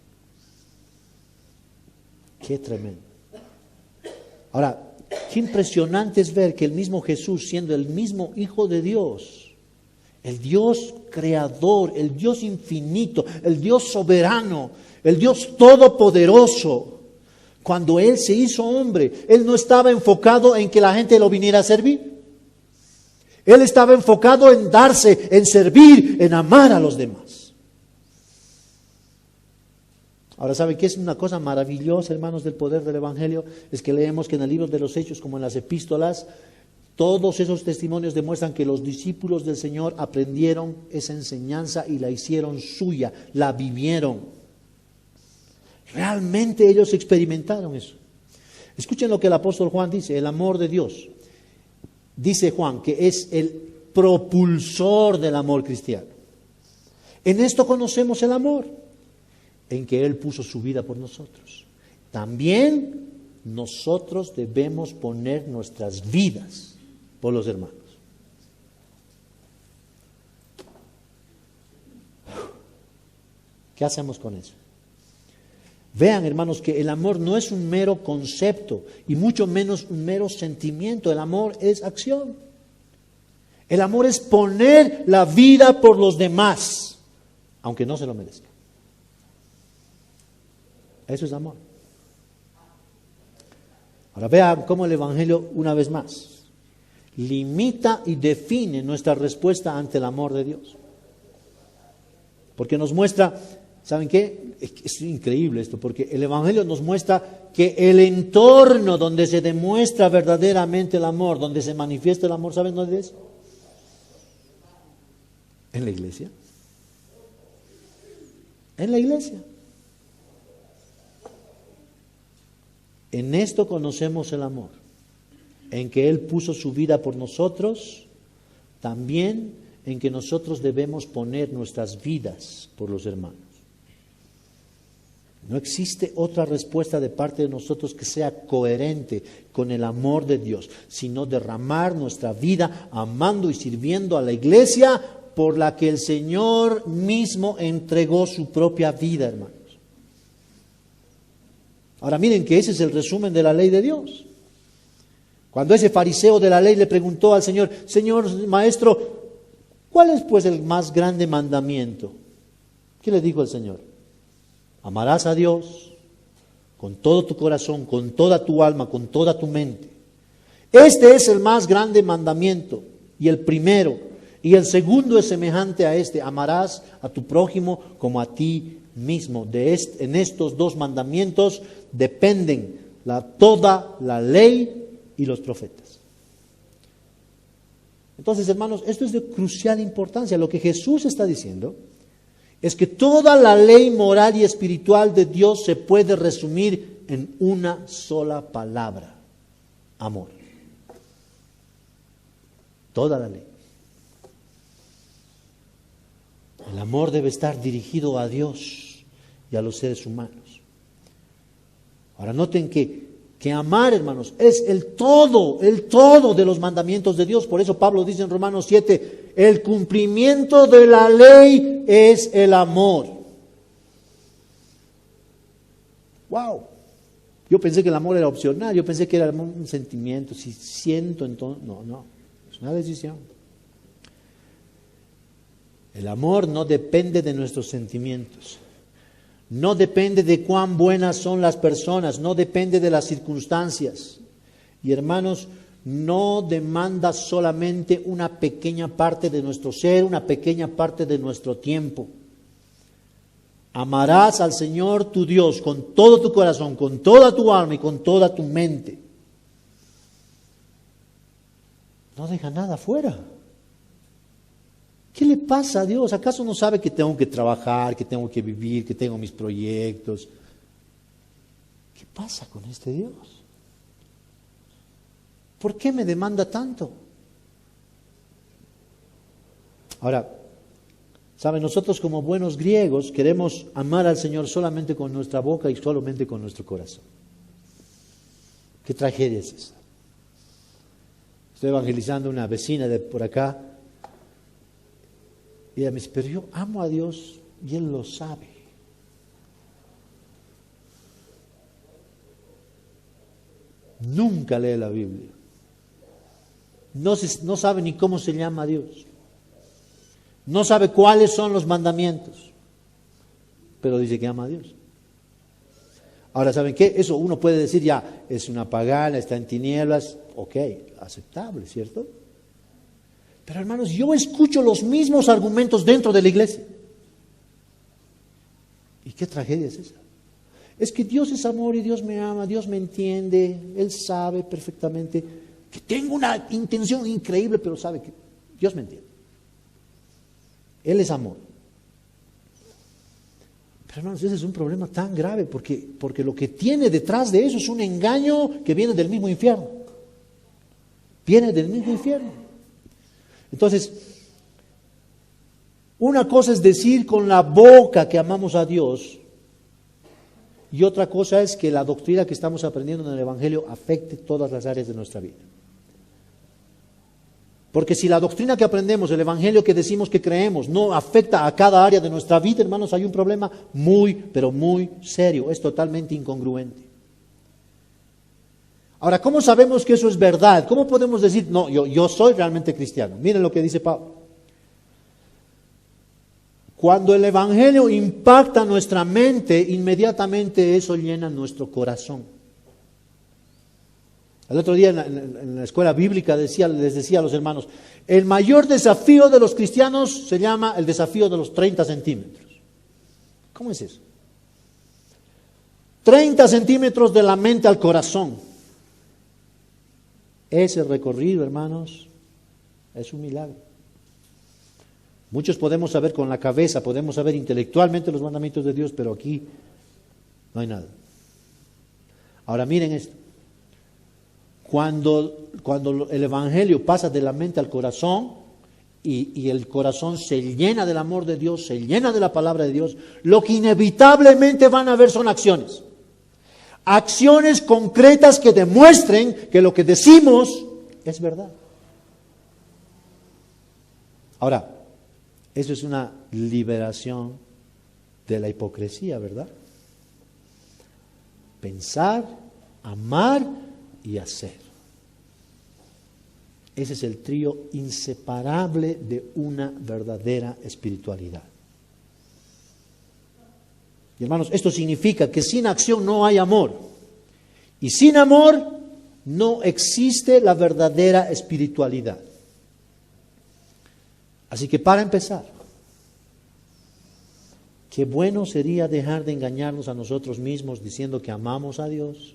Qué tremendo. Ahora, qué impresionante es ver que el mismo Jesús, siendo el mismo Hijo de Dios, el Dios creador, el Dios infinito, el Dios soberano, el Dios todopoderoso, cuando Él se hizo hombre, Él no estaba enfocado en que la gente lo viniera a servir. Él estaba enfocado en darse, en servir, en amar a los demás. Ahora, ¿saben qué es una cosa maravillosa, hermanos, del poder del Evangelio? Es que leemos que en el libro de los Hechos, como en las epístolas, todos esos testimonios demuestran que los discípulos del Señor aprendieron esa enseñanza y la hicieron suya, la vivieron. Realmente ellos experimentaron eso. Escuchen lo que el apóstol Juan dice, el amor de Dios. Dice Juan que es el propulsor del amor cristiano. En esto conocemos el amor, en que Él puso su vida por nosotros. También nosotros debemos poner nuestras vidas por los hermanos. ¿Qué hacemos con eso? Vean, hermanos, que el amor no es un mero concepto y mucho menos un mero sentimiento. El amor es acción. El amor es poner la vida por los demás, aunque no se lo merezca. Eso es amor. Ahora vean cómo el Evangelio, una vez más, limita y define nuestra respuesta ante el amor de Dios. Porque nos muestra, ¿saben qué? Es increíble esto, porque el Evangelio nos muestra que el entorno donde se demuestra verdaderamente el amor, donde se manifiesta el amor, ¿saben dónde es? En la iglesia. En la iglesia. En esto conocemos el amor, en que Él puso su vida por nosotros, también en que nosotros debemos poner nuestras vidas por los hermanos. No existe otra respuesta de parte de nosotros que sea coherente con el amor de Dios, sino derramar nuestra vida amando y sirviendo a la iglesia por la que el Señor mismo entregó su propia vida, hermanos. Ahora miren que ese es el resumen de la ley de Dios. Cuando ese fariseo de la ley le preguntó al Señor, Señor maestro, ¿cuál es pues el más grande mandamiento? ¿Qué le dijo el Señor? Amarás a Dios con todo tu corazón, con toda tu alma, con toda tu mente. Este es el más grande mandamiento y el primero. Y el segundo es semejante a este, amarás a tu prójimo como a ti mismo. En estos dos mandamientos dependen toda la ley y los profetas. Entonces, hermanos, esto es de crucial importancia. Lo que Jesús está diciendo es que toda la ley moral y espiritual de Dios se puede resumir en una sola palabra: amor. Toda la ley. El amor debe estar dirigido a Dios y a los seres humanos. Ahora noten que amar, hermanos, es el todo de los mandamientos de Dios. Por eso Pablo dice en Romanos 7, el cumplimiento de la ley es el amor. ¡Wow! Yo pensé que el amor era opcional, yo pensé que era un sentimiento. Si siento, entonces, no, es una decisión. El amor no depende de nuestros sentimientos. No depende de cuán buenas son las personas, no depende de las circunstancias. Y hermanos, no demanda solamente una pequeña parte de nuestro ser, una pequeña parte de nuestro tiempo. Amarás al Señor tu Dios con todo tu corazón, con toda tu alma y con toda tu mente. No deja nada fuera. ¿Qué le pasa a Dios? ¿Acaso no sabe que tengo que trabajar, que tengo que vivir, que tengo mis proyectos? ¿Qué pasa con este Dios? ¿Por qué me demanda tanto? Ahora, ¿saben? Nosotros como buenos griegos queremos amar al Señor solamente con nuestra boca y solamente con nuestro corazón. ¿Qué tragedia es esa? Estoy evangelizando a una vecina de por acá. Y ella me dice, pero yo amo a Dios y Él lo sabe. Nunca lee la Biblia. No sabe ni cómo se llama Dios. No sabe cuáles son los mandamientos. Pero dice que ama a Dios. Ahora, ¿saben qué? Eso uno puede decir ya, es una pagana, está en tinieblas. Ok, aceptable, ¿cierto? Pero hermanos, yo escucho los mismos argumentos dentro de la iglesia. ¿Y qué tragedia es esa? Es que Dios es amor y Dios me ama, Dios me entiende, Él sabe perfectamente que tengo una intención increíble, pero sabe que Dios me entiende. Él es amor. Pero hermanos, ese es un problema tan grave porque lo que tiene detrás de eso es un engaño que viene del mismo infierno. Viene del mismo infierno. Entonces, una cosa es decir con la boca que amamos a Dios y otra cosa es que la doctrina que estamos aprendiendo en el Evangelio afecte todas las áreas de nuestra vida. Porque si la doctrina que aprendemos, el Evangelio que decimos que creemos, no afecta a cada área de nuestra vida, hermanos, hay un problema muy, pero muy serio. Es totalmente incongruente. Ahora, ¿cómo sabemos que eso es verdad? ¿Cómo podemos decir, no, yo soy realmente cristiano? Miren lo que dice Pablo. Cuando el Evangelio impacta nuestra mente, inmediatamente eso llena nuestro corazón. El otro día en la escuela bíblica les decía a los hermanos, el mayor desafío de los cristianos se llama el desafío de los 30 centímetros. ¿Cómo es eso? 30 centímetros de la mente al corazón. Ese recorrido, hermanos, es un milagro. Muchos podemos saber con la cabeza, podemos saber intelectualmente los mandamientos de Dios, pero aquí no hay nada. Ahora miren esto. Cuando el Evangelio pasa de la mente al corazón y el corazón se llena del amor de Dios, se llena de la palabra de Dios, lo que inevitablemente van a ver son acciones. Acciones concretas que demuestren que lo que decimos es verdad. Ahora, eso es una liberación de la hipocresía, ¿verdad? Pensar, amar y hacer. Ese es el trío inseparable de una verdadera espiritualidad. Y hermanos, esto significa que sin acción no hay amor. Y sin amor no existe la verdadera espiritualidad. Así que para empezar, qué bueno sería dejar de engañarnos a nosotros mismos diciendo que amamos a Dios,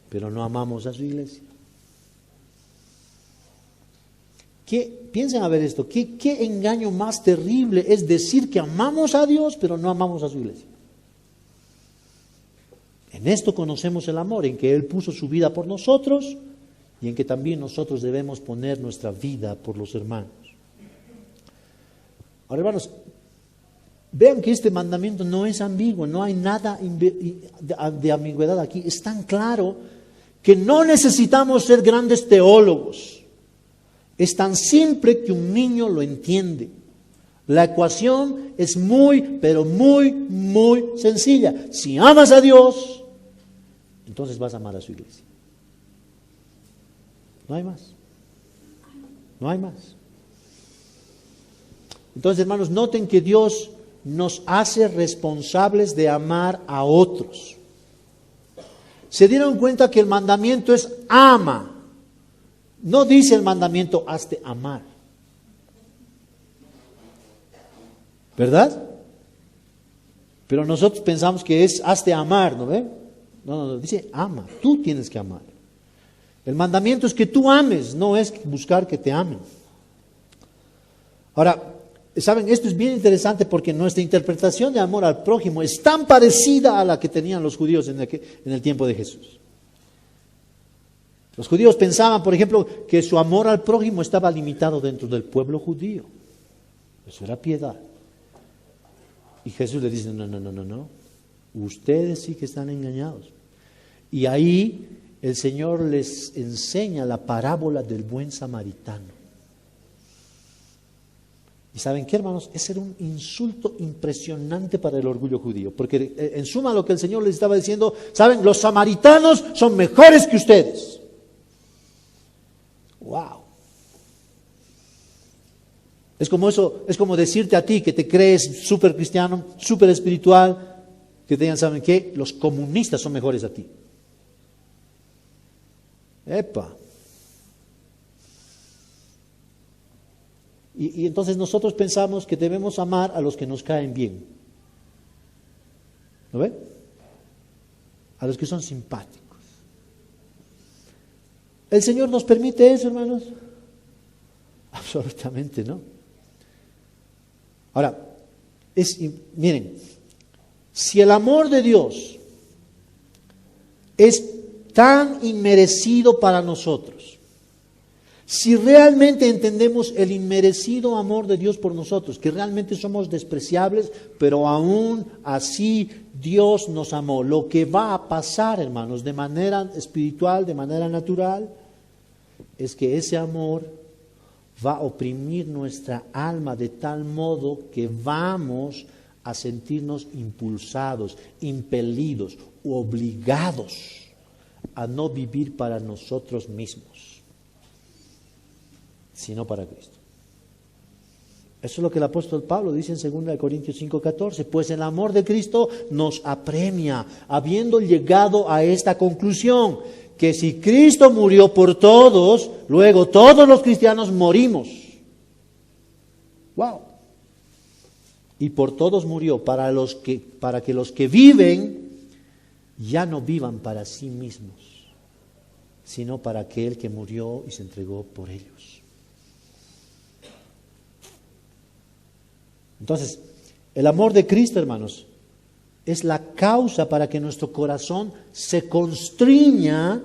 pero no amamos a su iglesia. Piensen a ver esto, ¿qué engaño más terrible es decir que amamos a Dios, pero no amamos a su iglesia? En esto conocemos el amor, en que Él puso su vida por nosotros y en que también nosotros debemos poner nuestra vida por los hermanos. Ahora, hermanos, vean que este mandamiento no es ambiguo, no hay nada de ambigüedad aquí. Es tan claro que no necesitamos ser grandes teólogos. Es tan simple que un niño lo entiende. La ecuación es muy, pero muy, muy sencilla. Si amas a Dios, entonces vas a amar a su iglesia. No hay más. No hay más. Entonces, hermanos, noten que Dios nos hace responsables de amar a otros. Se dieron cuenta que el mandamiento es ama. No dice el mandamiento hazte amar. ¿Verdad? Pero nosotros pensamos que es hazte amar, ¿no ve? No, dice ama. Tú tienes que amar. El mandamiento es que tú ames, no es buscar que te amen. Ahora, ¿saben? Esto es bien interesante porque nuestra interpretación de amor al prójimo es tan parecida a la que tenían los judíos en el tiempo de Jesús. Los judíos pensaban, por ejemplo, que su amor al prójimo estaba limitado dentro del pueblo judío. Eso era piedad. Y Jesús le dice, no. Ustedes sí que están engañados. Y ahí el Señor les enseña la parábola del buen samaritano. ¿Y saben qué, hermanos? Ese era un insulto impresionante para el orgullo judío. Porque en suma lo que el Señor les estaba diciendo, ¿saben? Los samaritanos son mejores que ustedes. ¡Wow! Es como eso, es como decirte a ti que te crees súper cristiano, súper espiritual, que te digan, ¿saben qué? Los comunistas son mejores a ti. ¡Epa! Y entonces nosotros pensamos que debemos amar a los que nos caen bien. ¿Lo ven? A los que son simpáticos. ¿El Señor nos permite eso, hermanos? Absolutamente no. Ahora, miren, si el amor de Dios es tan inmerecido para nosotros, si realmente entendemos el inmerecido amor de Dios por nosotros, que realmente somos despreciables, pero aún así Dios nos amó, lo que va a pasar, hermanos, de manera espiritual, de manera natural, es que ese amor va a oprimir nuestra alma de tal modo que vamos a sentirnos impulsados, impelidos, obligados a no vivir para nosotros mismos, sino para Cristo. Eso es lo que el apóstol Pablo dice en 2 Corintios 5:14, pues el amor de Cristo nos apremia, habiendo llegado a esta conclusión, que si Cristo murió por todos, luego todos los cristianos morimos. ¡Wow! Y por todos murió, para que los que viven ya no vivan para sí mismos, sino para aquel que murió y se entregó por ellos. Entonces, el amor de Cristo, hermanos, es la causa para que nuestro corazón se constriña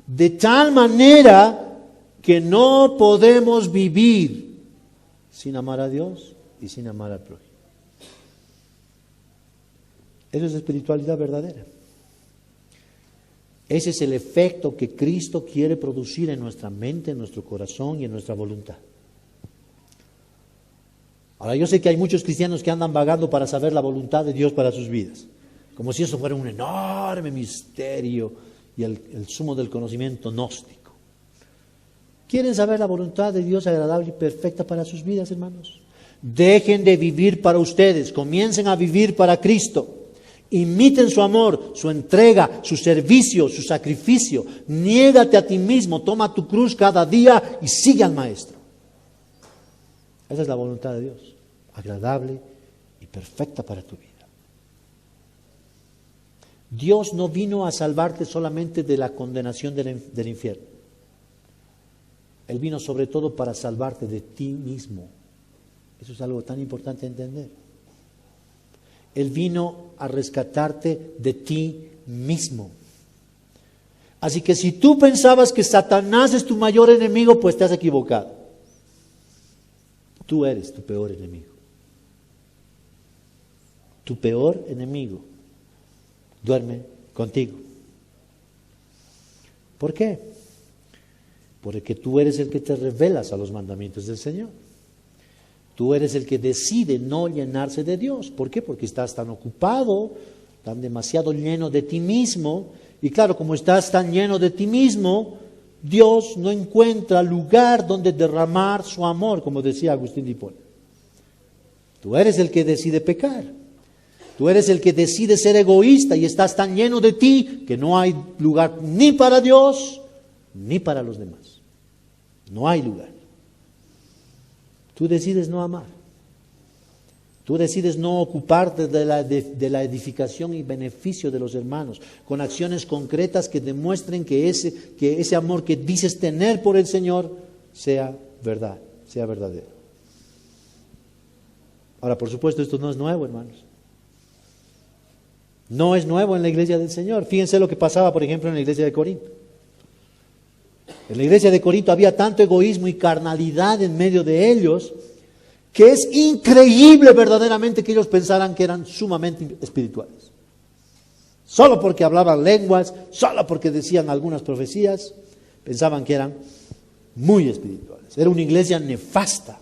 de tal manera que no podemos vivir sin amar a Dios y sin amar al prójimo. Eso es espiritualidad verdadera. Ese es el efecto que Cristo quiere producir en nuestra mente, en nuestro corazón y en nuestra voluntad. Ahora, yo sé que hay muchos cristianos que andan vagando para saber la voluntad de Dios para sus vidas, como si eso fuera un enorme misterio y el sumo del conocimiento gnóstico. ¿Quieren saber la voluntad de Dios agradable y perfecta para sus vidas, hermanos? Dejen de vivir para ustedes, comiencen a vivir para Cristo. Imiten su amor, su entrega, su servicio, su sacrificio. Niégate a ti mismo, toma tu cruz cada día y sigue al Maestro. Esa es la voluntad de Dios, agradable y perfecta para tu vida. Dios no vino a salvarte solamente de la condenación del infierno. Él vino sobre todo para salvarte de ti mismo. Eso es algo tan importante entender. Él vino a rescatarte de ti mismo. Así que si tú pensabas que Satanás es tu mayor enemigo, pues te has equivocado. Tú eres tu peor enemigo. Tu peor enemigo duerme contigo. ¿Por qué? Porque tú eres el que te revelas a los mandamientos del Señor. Tú eres el que decide no llenarse de Dios. ¿Por qué? Porque estás tan ocupado, tan demasiado lleno de ti mismo. Y claro, como estás tan lleno de ti mismo, Dios no encuentra lugar donde derramar su amor, como decía Agustín de Hipona. Tú eres el que decide pecar. Tú eres el que decide ser egoísta y estás tan lleno de ti que no hay lugar ni para Dios ni para los demás. No hay lugar. Tú decides no amar. Tú decides no ocuparte de la edificación y beneficio de los hermanos, con acciones concretas que demuestren que ese amor que dices tener por el Señor sea verdad, sea verdadero. Ahora, por supuesto, esto no es nuevo, hermanos. No es nuevo en la iglesia del Señor. Fíjense lo que pasaba, por ejemplo, en la iglesia de Corinto. En la iglesia de Corinto había tanto egoísmo y carnalidad en medio de ellos, que es increíble verdaderamente que ellos pensaran que eran sumamente espirituales. Solo porque hablaban lenguas, solo porque decían algunas profecías, pensaban que eran muy espirituales. Era una iglesia nefasta.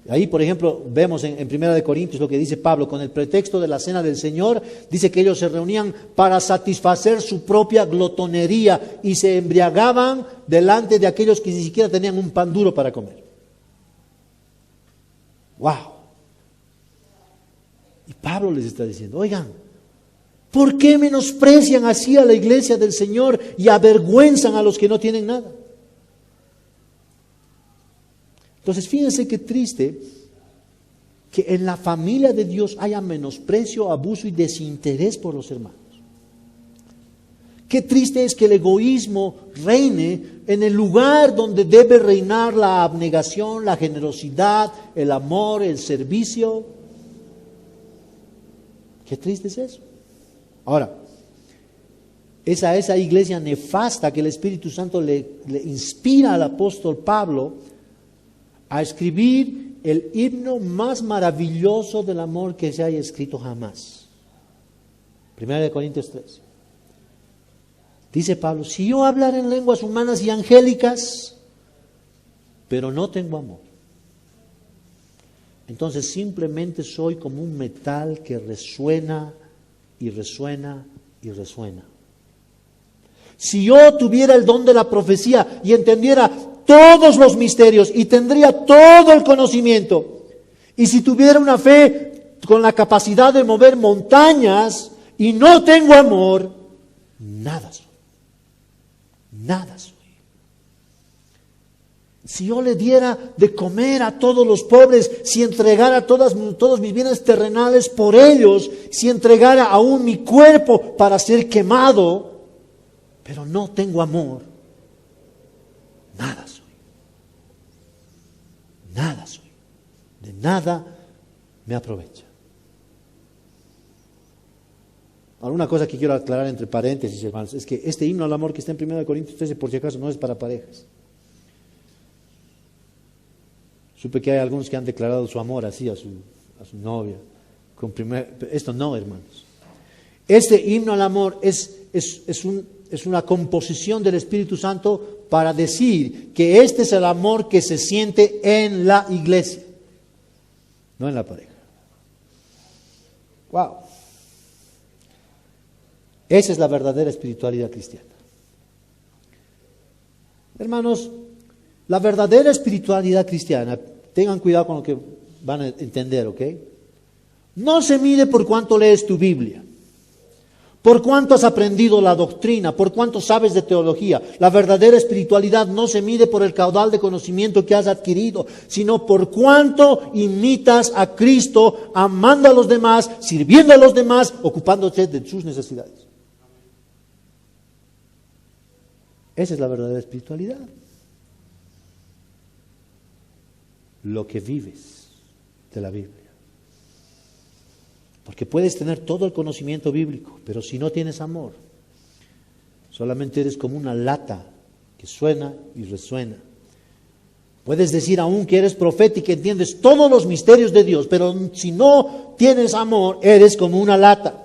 Ahí, por ejemplo, vemos en 1 Corintios lo que dice Pablo, con el pretexto de la cena del Señor, dice que ellos se reunían para satisfacer su propia glotonería y se embriagaban delante de aquellos que ni siquiera tenían un pan duro para comer. ¡Wow! Y Pablo les está diciendo, oigan, ¿por qué menosprecian así a la iglesia del Señor y avergüenzan a los que no tienen nada? Entonces, fíjense qué triste que en la familia de Dios haya menosprecio, abuso y desinterés por los hermanos. Qué triste es que el egoísmo reine en el lugar donde debe reinar la abnegación, la generosidad, el amor, el servicio. Qué triste es eso. Ahora, esa iglesia nefasta que el Espíritu Santo le inspira al apóstol Pablo a escribir el himno más maravilloso del amor que se haya escrito jamás. 1 Corintios 3. Dice Pablo, si yo hablara en lenguas humanas y angélicas, pero no tengo amor, entonces simplemente soy como un metal que resuena y resuena y resuena. Si yo tuviera el don de la profecía y entendiera todos los misterios y tendría todo el conocimiento, y si tuviera una fe con la capacidad de mover montañas y no tengo amor, nada soy. Nada soy. Si yo le diera de comer a todos los pobres, si entregara todos mis bienes terrenales por ellos, si entregara aún mi cuerpo para ser quemado, pero no tengo amor, nada soy. Nada soy. De nada me aprovecha. Alguna cosa que quiero aclarar entre paréntesis, hermanos, es que este himno al amor que está en 1 Corintios 13, por si acaso, no es para parejas. Supe que hay algunos que han declarado su amor así a su novia. Esto no, hermanos. Este himno al amor es una composición del Espíritu Santo para decir que este es el amor que se siente en la iglesia, no en la pareja. ¡Wow! Esa es la verdadera espiritualidad cristiana. Hermanos, la verdadera espiritualidad cristiana, tengan cuidado con lo que van a entender, ¿ok? No se mide por cuánto lees tu Biblia, por cuánto has aprendido la doctrina, por cuánto sabes de teología. La verdadera espiritualidad no se mide por el caudal de conocimiento que has adquirido, sino por cuánto imitas a Cristo, amando a los demás, sirviendo a los demás, ocupándote de sus necesidades. Esa es la verdadera espiritualidad. Lo que vives de la Biblia. Porque puedes tener todo el conocimiento bíblico, pero si no tienes amor, solamente eres como una lata que suena y resuena. Puedes decir aún que eres profeta y que entiendes todos los misterios de Dios, pero si no tienes amor, eres como una lata.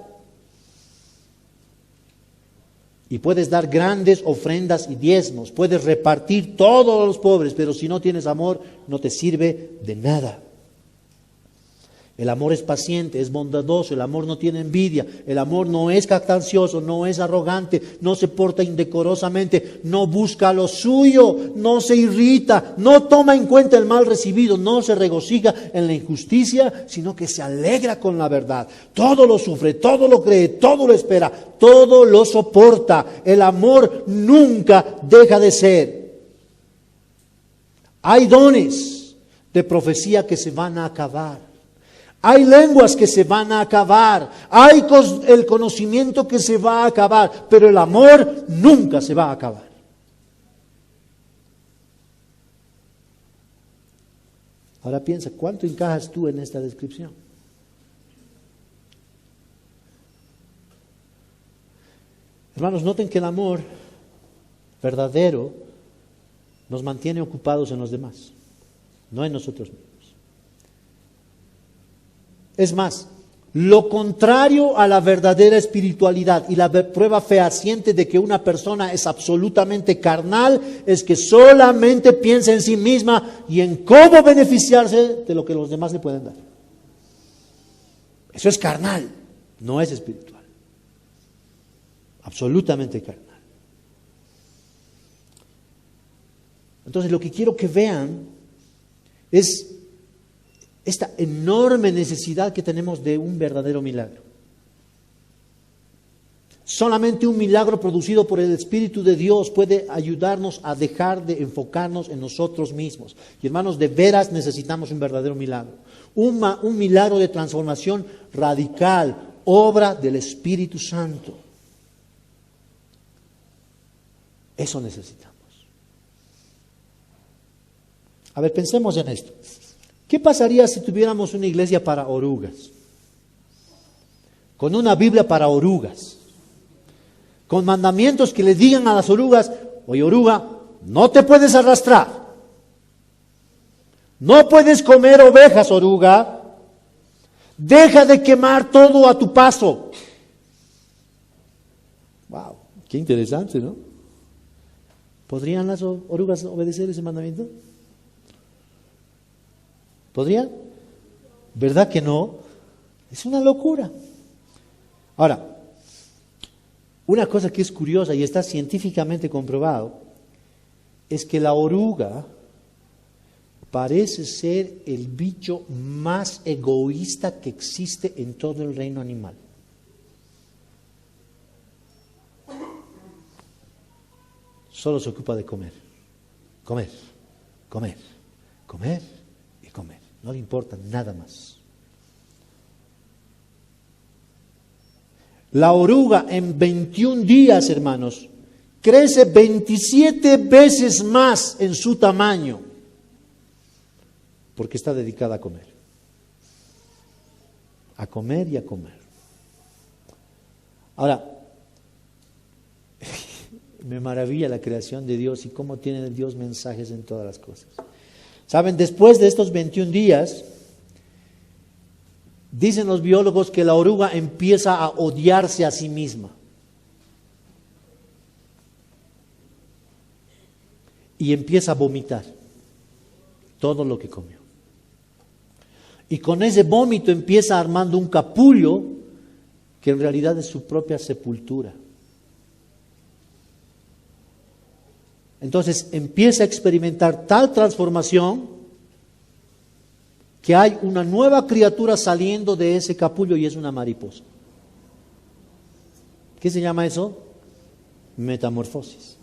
Y puedes dar grandes ofrendas y diezmos, puedes repartir todo a los pobres, pero si no tienes amor, no te sirve de nada. El amor es paciente, es bondadoso, el amor no tiene envidia, el amor no es jactancioso, no es arrogante, no se porta indecorosamente, no busca lo suyo, no se irrita, no toma en cuenta el mal recibido, no se regocija en la injusticia, sino que se alegra con la verdad. Todo lo sufre, todo lo cree, todo lo espera, todo lo soporta. El amor nunca deja de ser. Hay dones de profecía que se van a acabar. Hay lenguas que se van a acabar, hay el conocimiento que se va a acabar, pero el amor nunca se va a acabar. Ahora piensa, ¿cuánto encajas tú en esta descripción? Hermanos, noten que el amor verdadero nos mantiene ocupados en los demás, no en nosotros mismos. Es más, lo contrario a la verdadera espiritualidad y la prueba fehaciente de que una persona es absolutamente carnal es que solamente piensa en sí misma y en cómo beneficiarse de lo que los demás le pueden dar. Eso es carnal, no es espiritual. Absolutamente carnal. Entonces lo que quiero que vean es esta enorme necesidad que tenemos de un verdadero milagro. Solamente un milagro producido por el Espíritu de Dios puede ayudarnos a dejar de enfocarnos en nosotros mismos. Y hermanos, de veras necesitamos un verdadero milagro. Un milagro de transformación radical, obra del Espíritu Santo. Eso necesitamos. A ver, pensemos en esto. ¿Qué pasaría si tuviéramos una iglesia para orugas? Con una Biblia para orugas. Con mandamientos que le digan a las orugas, oye oruga, no te puedes arrastrar. No puedes comer ovejas, oruga. Deja de quemar todo a tu paso. Wow, qué interesante, ¿no? ¿Podrían las orugas obedecer ese mandamiento? ¿Podrían? ¿Verdad que no? Es una locura. Ahora, una cosa que es curiosa y está científicamente comprobado es que la oruga parece ser el bicho más egoísta que existe en todo el reino animal. Solo se ocupa de comer, comer, comer, comer y comer. No le importa nada más. La oruga en 21 días, hermanos, crece 27 veces más en su tamaño, porque está dedicada a comer. A comer y a comer. Ahora, me maravilla la creación de Dios y cómo tiene Dios mensajes en todas las cosas. Saben, después de estos 21 días, dicen los biólogos que la oruga empieza a odiarse a sí misma. Y empieza a vomitar todo lo que comió. Y con ese vómito empieza armando un capullo que en realidad es su propia sepultura. Entonces empieza a experimentar tal transformación que hay una nueva criatura saliendo de ese capullo y es una mariposa. ¿Qué se llama eso? Metamorfosis.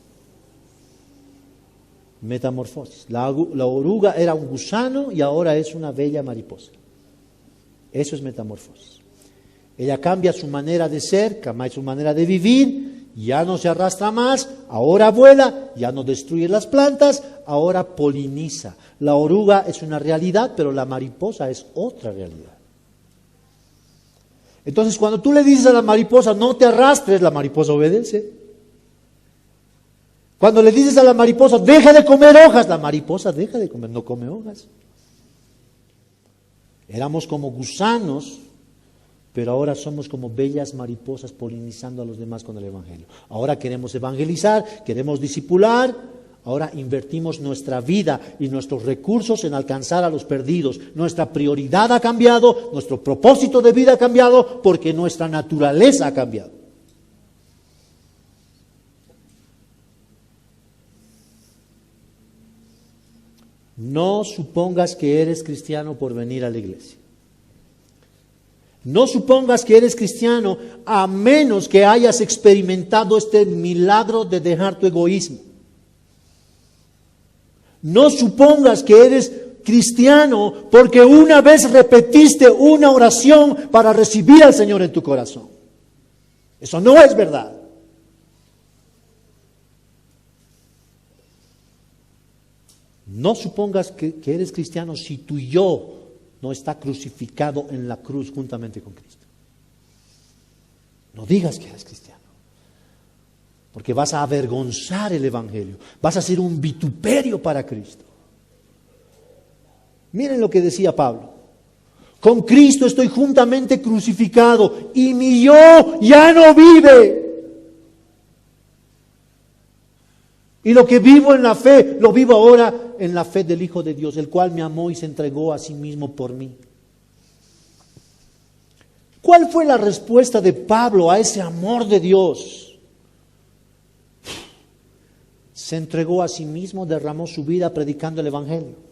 Metamorfosis. La oruga era un gusano y ahora es una bella mariposa. Eso es metamorfosis. Ella cambia su manera de ser, cambia su manera de vivir, ya no se arrastra más, ahora vuela, ya no destruye las plantas, ahora poliniza. La oruga es una realidad, pero la mariposa es otra realidad. Entonces, cuando tú le dices a la mariposa, no te arrastres, la mariposa obedece. Cuando le dices a la mariposa, deja de comer hojas, la mariposa deja de comer, no come hojas. Éramos como gusanos, pero ahora somos como bellas mariposas polinizando a los demás con el Evangelio. Ahora queremos evangelizar, queremos discipular. Ahora invertimos nuestra vida y nuestros recursos en alcanzar a los perdidos. Nuestra prioridad ha cambiado, nuestro propósito de vida ha cambiado, porque nuestra naturaleza ha cambiado. No supongas que eres cristiano por venir a la iglesia. No supongas que eres cristiano a menos que hayas experimentado este milagro de dejar tu egoísmo. No supongas que eres cristiano porque una vez repetiste una oración para recibir al Señor en tu corazón. Eso no es verdad. No supongas que eres cristiano si tu yo no está crucificado en la cruz juntamente con Cristo. No digas que eres cristiano, porque vas a avergonzar el Evangelio, vas a ser un vituperio para Cristo. Miren lo que decía Pablo: con Cristo estoy juntamente crucificado y mi yo ya no vive. Y lo que vivo en la fe, lo vivo ahora en la fe del Hijo de Dios, el cual me amó y se entregó a sí mismo por mí. ¿Cuál fue la respuesta de Pablo a ese amor de Dios? Se entregó a sí mismo, derramó su vida predicando el Evangelio.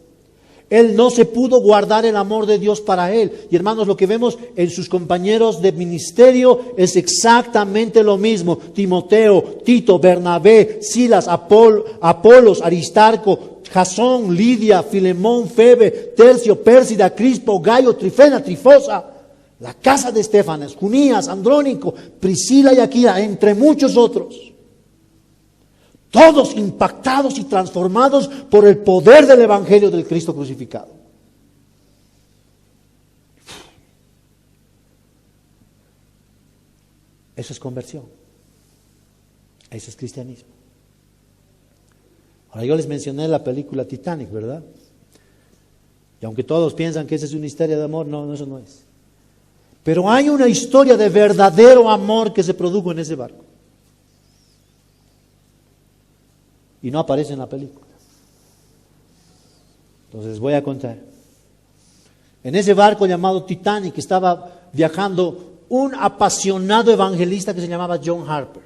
Él no se pudo guardar el amor de Dios para él. Y hermanos, lo que vemos en sus compañeros de ministerio es exactamente lo mismo. Timoteo, Tito, Bernabé, Silas, Apolos, Aristarco, Jasón, Lidia, Filemón, Febe, Tercio, Pérsida, Crispo, Gayo, Trifena, Trifosa, la casa de Estefanas, Junías, Andrónico, Priscila y Aquila, entre muchos otros. Todos impactados y transformados por el poder del Evangelio del Cristo crucificado. Eso es conversión. Eso es cristianismo. Ahora, yo les mencioné la película Titanic, ¿verdad? Y aunque todos piensan que esa es una historia de amor, no, eso no es. Pero hay una historia de verdadero amor que se produjo en ese barco. Y no aparece en la película. Entonces voy a contar. En ese barco llamado Titanic estaba viajando un apasionado evangelista que se llamaba John Harper.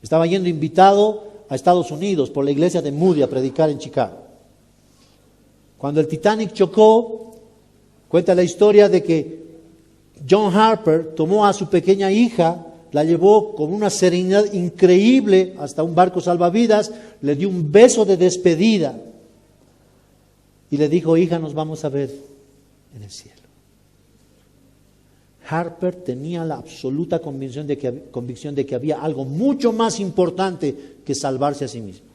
Estaba yendo invitado a Estados Unidos por la iglesia de Moody a predicar en Chicago. Cuando el Titanic chocó, cuenta la historia de que John Harper tomó a su pequeña hija, la llevó con una serenidad increíble hasta un barco salvavidas, le dio un beso de despedida y le dijo: hija, nos vamos a ver en el cielo. Harper tenía la absoluta convicción de que había algo mucho más importante que salvarse a sí mismo.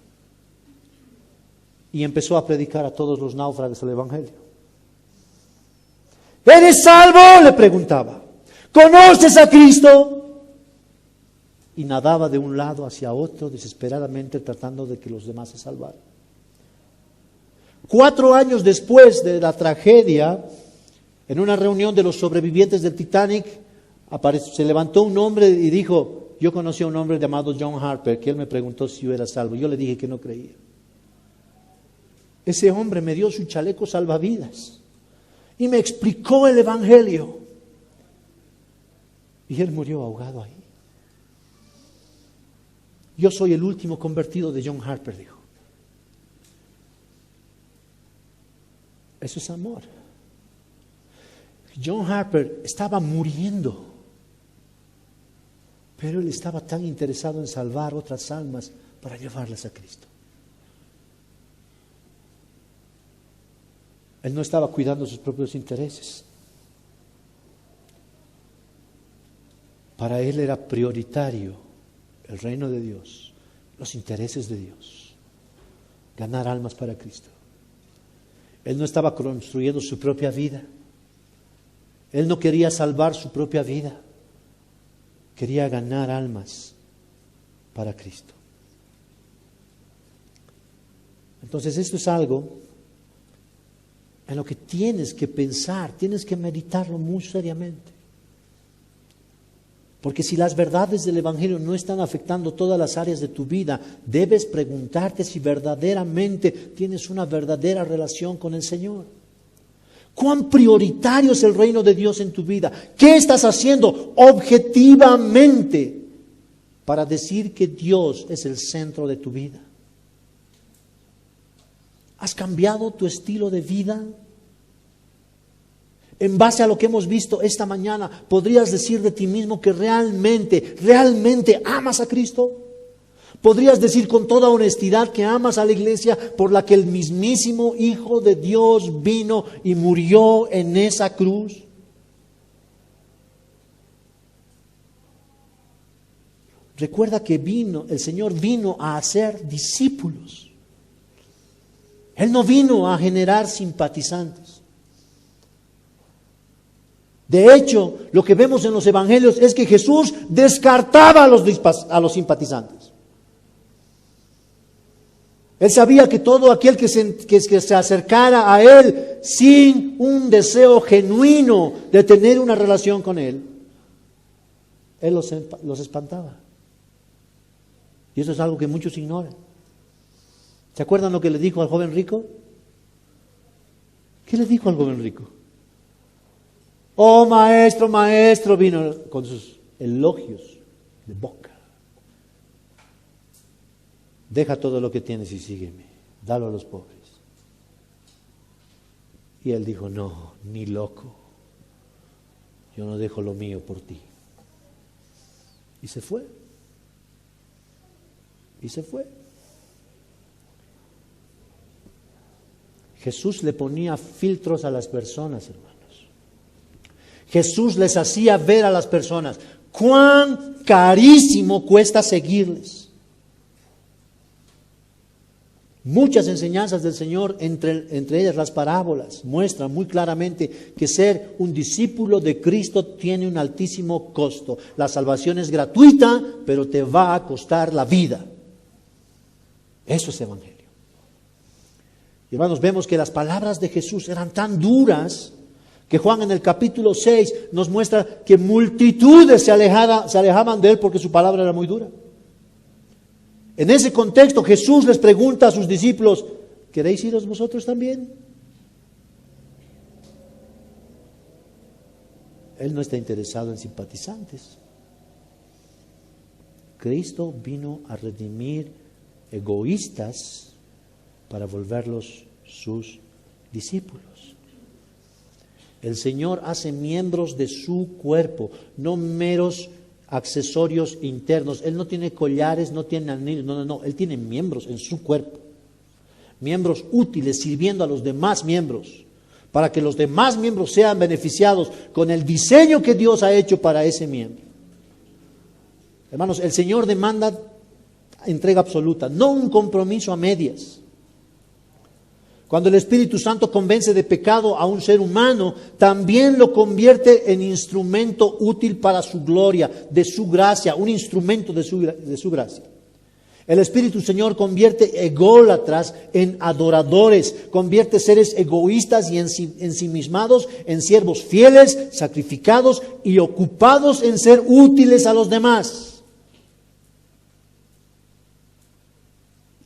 Y empezó a predicar a todos los náufragos el Evangelio. ¿Eres salvo?, le preguntaba. ¿Conoces a Cristo? Y nadaba de un lado hacia otro desesperadamente tratando de que los demás se salvaran. 4 años después de la tragedia, en una reunión de los sobrevivientes del Titanic, se levantó un hombre y dijo: yo conocí a un hombre llamado John Harper, que él me preguntó si yo era salvo. Yo le dije que no creía. Ese hombre me dio su chaleco salvavidas y me explicó el Evangelio. Y él murió ahogado ahí. Yo soy el último convertido de John Harper, dijo. Eso es amor. John Harper estaba muriendo, pero él estaba tan interesado en salvar otras almas para llevarlas a Cristo. Él no estaba cuidando sus propios intereses. Para él era prioritario el reino de Dios, los intereses de Dios, ganar almas para Cristo. Él no estaba construyendo su propia vida. Él no quería salvar su propia vida, quería ganar almas para Cristo. Entonces esto es algo en lo que tienes que pensar, tienes que meditarlo muy seriamente. Porque si las verdades del Evangelio no están afectando todas las áreas de tu vida, debes preguntarte si verdaderamente tienes una verdadera relación con el Señor. ¿Cuán prioritario es el reino de Dios en tu vida? ¿Qué estás haciendo objetivamente para decir que Dios es el centro de tu vida? ¿Has cambiado tu estilo de vida? En base a lo que hemos visto esta mañana, ¿podrías decir de ti mismo que realmente amas a Cristo? ¿Podrías decir con toda honestidad que amas a la iglesia por la que el mismísimo Hijo de Dios vino y murió en esa cruz? Recuerda que el Señor vino a hacer discípulos. Él no vino a generar simpatizantes. De hecho, lo que vemos en los evangelios es que Jesús descartaba a los simpatizantes. Él sabía que todo aquel que se acercara a Él sin un deseo genuino de tener una relación con Él, Él los espantaba. Y eso es algo que muchos ignoran. ¿Se acuerdan lo que le dijo al joven rico? ¿Qué le dijo al joven rico? Oh, maestro, maestro, vino con sus elogios de boca. Deja todo lo que tienes y sígueme, dalo a los pobres. Y él dijo, no, ni loco, yo no dejo lo mío por ti. Y se fue. Y se fue. Jesús le ponía filtros a las personas, hermanos. Jesús les hacía ver a las personas cuán carísimo cuesta seguirles. Muchas enseñanzas del Señor, entre ellas las parábolas, muestran muy claramente que ser un discípulo de Cristo tiene un altísimo costo. La salvación es gratuita, pero te va a costar la vida. Eso es evangelio. Y hermanos, vemos que las palabras de Jesús eran tan duras que Juan en el capítulo 6 nos muestra que multitudes se alejaban de él porque su palabra era muy dura. En ese contexto Jesús les pregunta a sus discípulos, ¿queréis iros vosotros también? Él no está interesado en simpatizantes. Cristo vino a redimir egoístas para volverlos sus discípulos. El Señor hace miembros de su cuerpo, no meros accesorios internos. Él no tiene collares, no tiene anillos, no. Él tiene miembros en su cuerpo. Miembros útiles, sirviendo a los demás miembros, para que los demás miembros sean beneficiados con el diseño que Dios ha hecho para ese miembro. Hermanos, el Señor demanda entrega absoluta, no un compromiso a medias. Cuando el Espíritu Santo convence de pecado a un ser humano, también lo convierte en instrumento útil para su gloria, de su gracia, un instrumento de su gracia. El Espíritu Señor convierte ególatras en adoradores, convierte seres egoístas y ensimismados en siervos fieles, sacrificados y ocupados en ser útiles a los demás.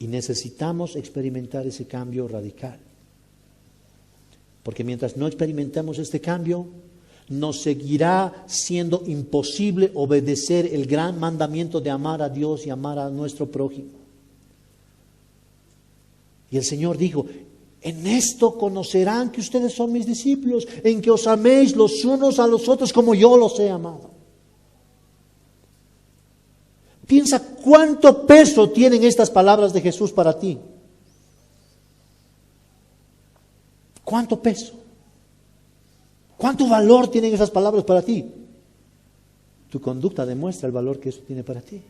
Y necesitamos experimentar ese cambio radical. Porque mientras no experimentemos este cambio, nos seguirá siendo imposible obedecer el gran mandamiento de amar a Dios y amar a nuestro prójimo. Y el Señor dijo, en esto conocerán que ustedes son mis discípulos, en que os améis los unos a los otros como yo los he amado. Piensa cuánto peso tienen estas palabras de Jesús para ti. ¿Cuánto peso? ¿Cuánto valor tienen esas palabras para ti? Tu conducta demuestra el valor que eso tiene para ti.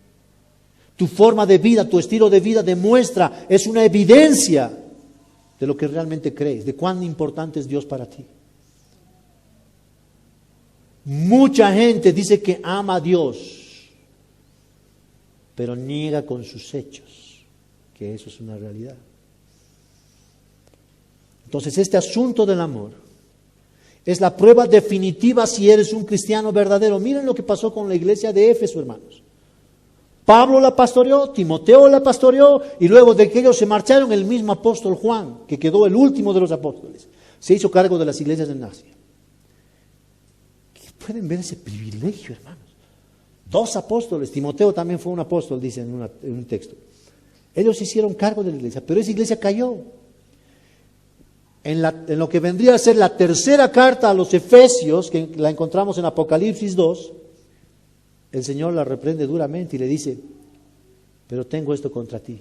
Tu forma de vida, tu estilo de vida demuestra, es una evidencia de lo que realmente crees, de cuán importante es Dios para ti. Mucha gente dice que ama a Dios, pero niega con sus hechos que eso es una realidad. Entonces, este asunto del amor es la prueba definitiva si eres un cristiano verdadero. Miren lo que pasó con la iglesia de Éfeso, hermanos. Pablo la pastoreó, Timoteo la pastoreó, y luego de que ellos se marcharon, el mismo apóstol Juan, que quedó el último de los apóstoles, se hizo cargo de las iglesias en Asia. Pueden ver ese privilegio, hermanos. 2 apóstoles, Timoteo también fue un apóstol, dice en un texto. Ellos hicieron cargo de la iglesia, pero esa iglesia cayó. En lo que vendría a ser la tercera carta a los Efesios, que la encontramos en Apocalipsis 2, el Señor la reprende duramente y le dice: pero tengo esto contra ti,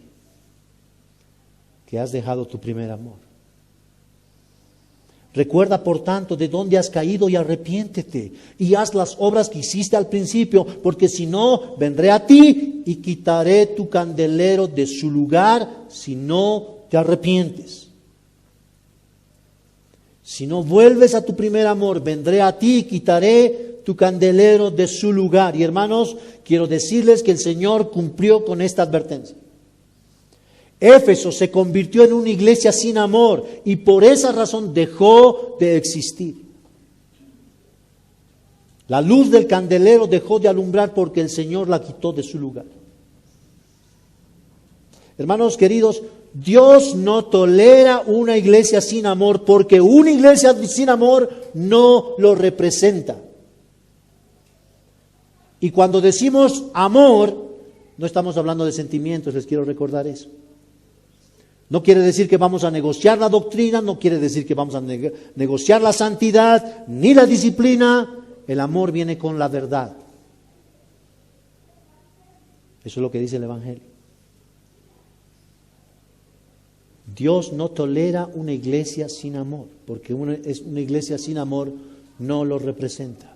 que has dejado tu primer amor. Recuerda, por tanto, de dónde has caído y arrepiéntete y haz las obras que hiciste al principio, porque si no, vendré a ti y quitaré tu candelero de su lugar si no te arrepientes. Si no vuelves a tu primer amor, vendré a ti y quitaré tu candelero de su lugar. Y hermanos, quiero decirles que el Señor cumplió con esta advertencia. Éfeso se convirtió en una iglesia sin amor y por esa razón dejó de existir. La luz del candelero dejó de alumbrar porque el Señor la quitó de su lugar. Hermanos queridos, Dios no tolera una iglesia sin amor porque una iglesia sin amor no lo representa. Y cuando decimos amor, no estamos hablando de sentimientos, les quiero recordar eso. No quiere decir que vamos a negociar la doctrina, no quiere decir que vamos a negociar la santidad, ni la disciplina. El amor viene con la verdad. Eso es lo que dice el Evangelio. Dios no tolera una iglesia sin amor, porque una iglesia sin amor no lo representa.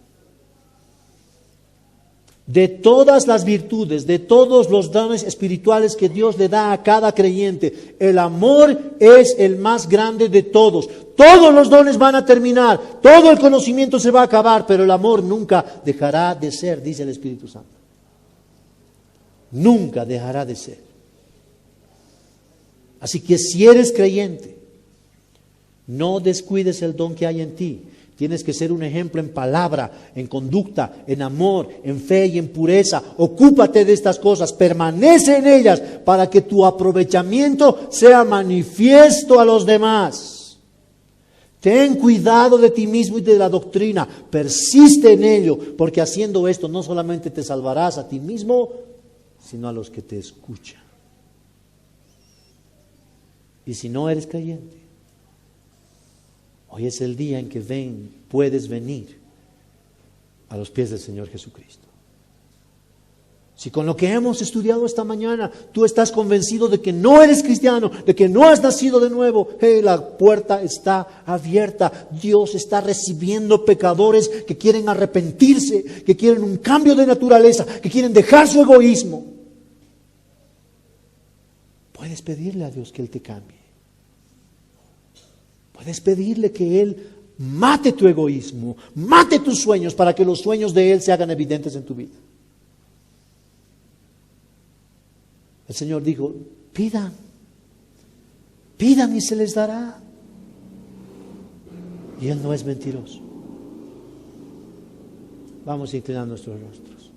De todas las virtudes, de todos los dones espirituales que Dios le da a cada creyente, el amor es el más grande de todos. Todos los dones van a terminar, todo el conocimiento se va a acabar, pero el amor nunca dejará de ser, dice el Espíritu Santo. Nunca dejará de ser. Así que si eres creyente, no descuides el don que hay en ti. Tienes que ser un ejemplo en palabra, en conducta, en amor, en fe y en pureza. Ocúpate de estas cosas, permanece en ellas para que tu aprovechamiento sea manifiesto a los demás. Ten cuidado de ti mismo y de la doctrina, persiste en ello, porque haciendo esto no solamente te salvarás a ti mismo, sino a los que te escuchan. Y si no eres creyente, hoy es el día en que puedes venir a los pies del Señor Jesucristo. Si con lo que hemos estudiado esta mañana tú estás convencido de que no eres cristiano, de que no has nacido de nuevo, la puerta está abierta. Dios está recibiendo pecadores que quieren arrepentirse, que quieren un cambio de naturaleza, que quieren dejar su egoísmo. Puedes pedirle a Dios que Él te cambie. Puedes pedirle que Él mate tu egoísmo, mate tus sueños para que los sueños de Él se hagan evidentes en tu vida. El Señor dijo: pidan y se les dará. Y Él no es mentiroso. Vamos a inclinar nuestros rostros.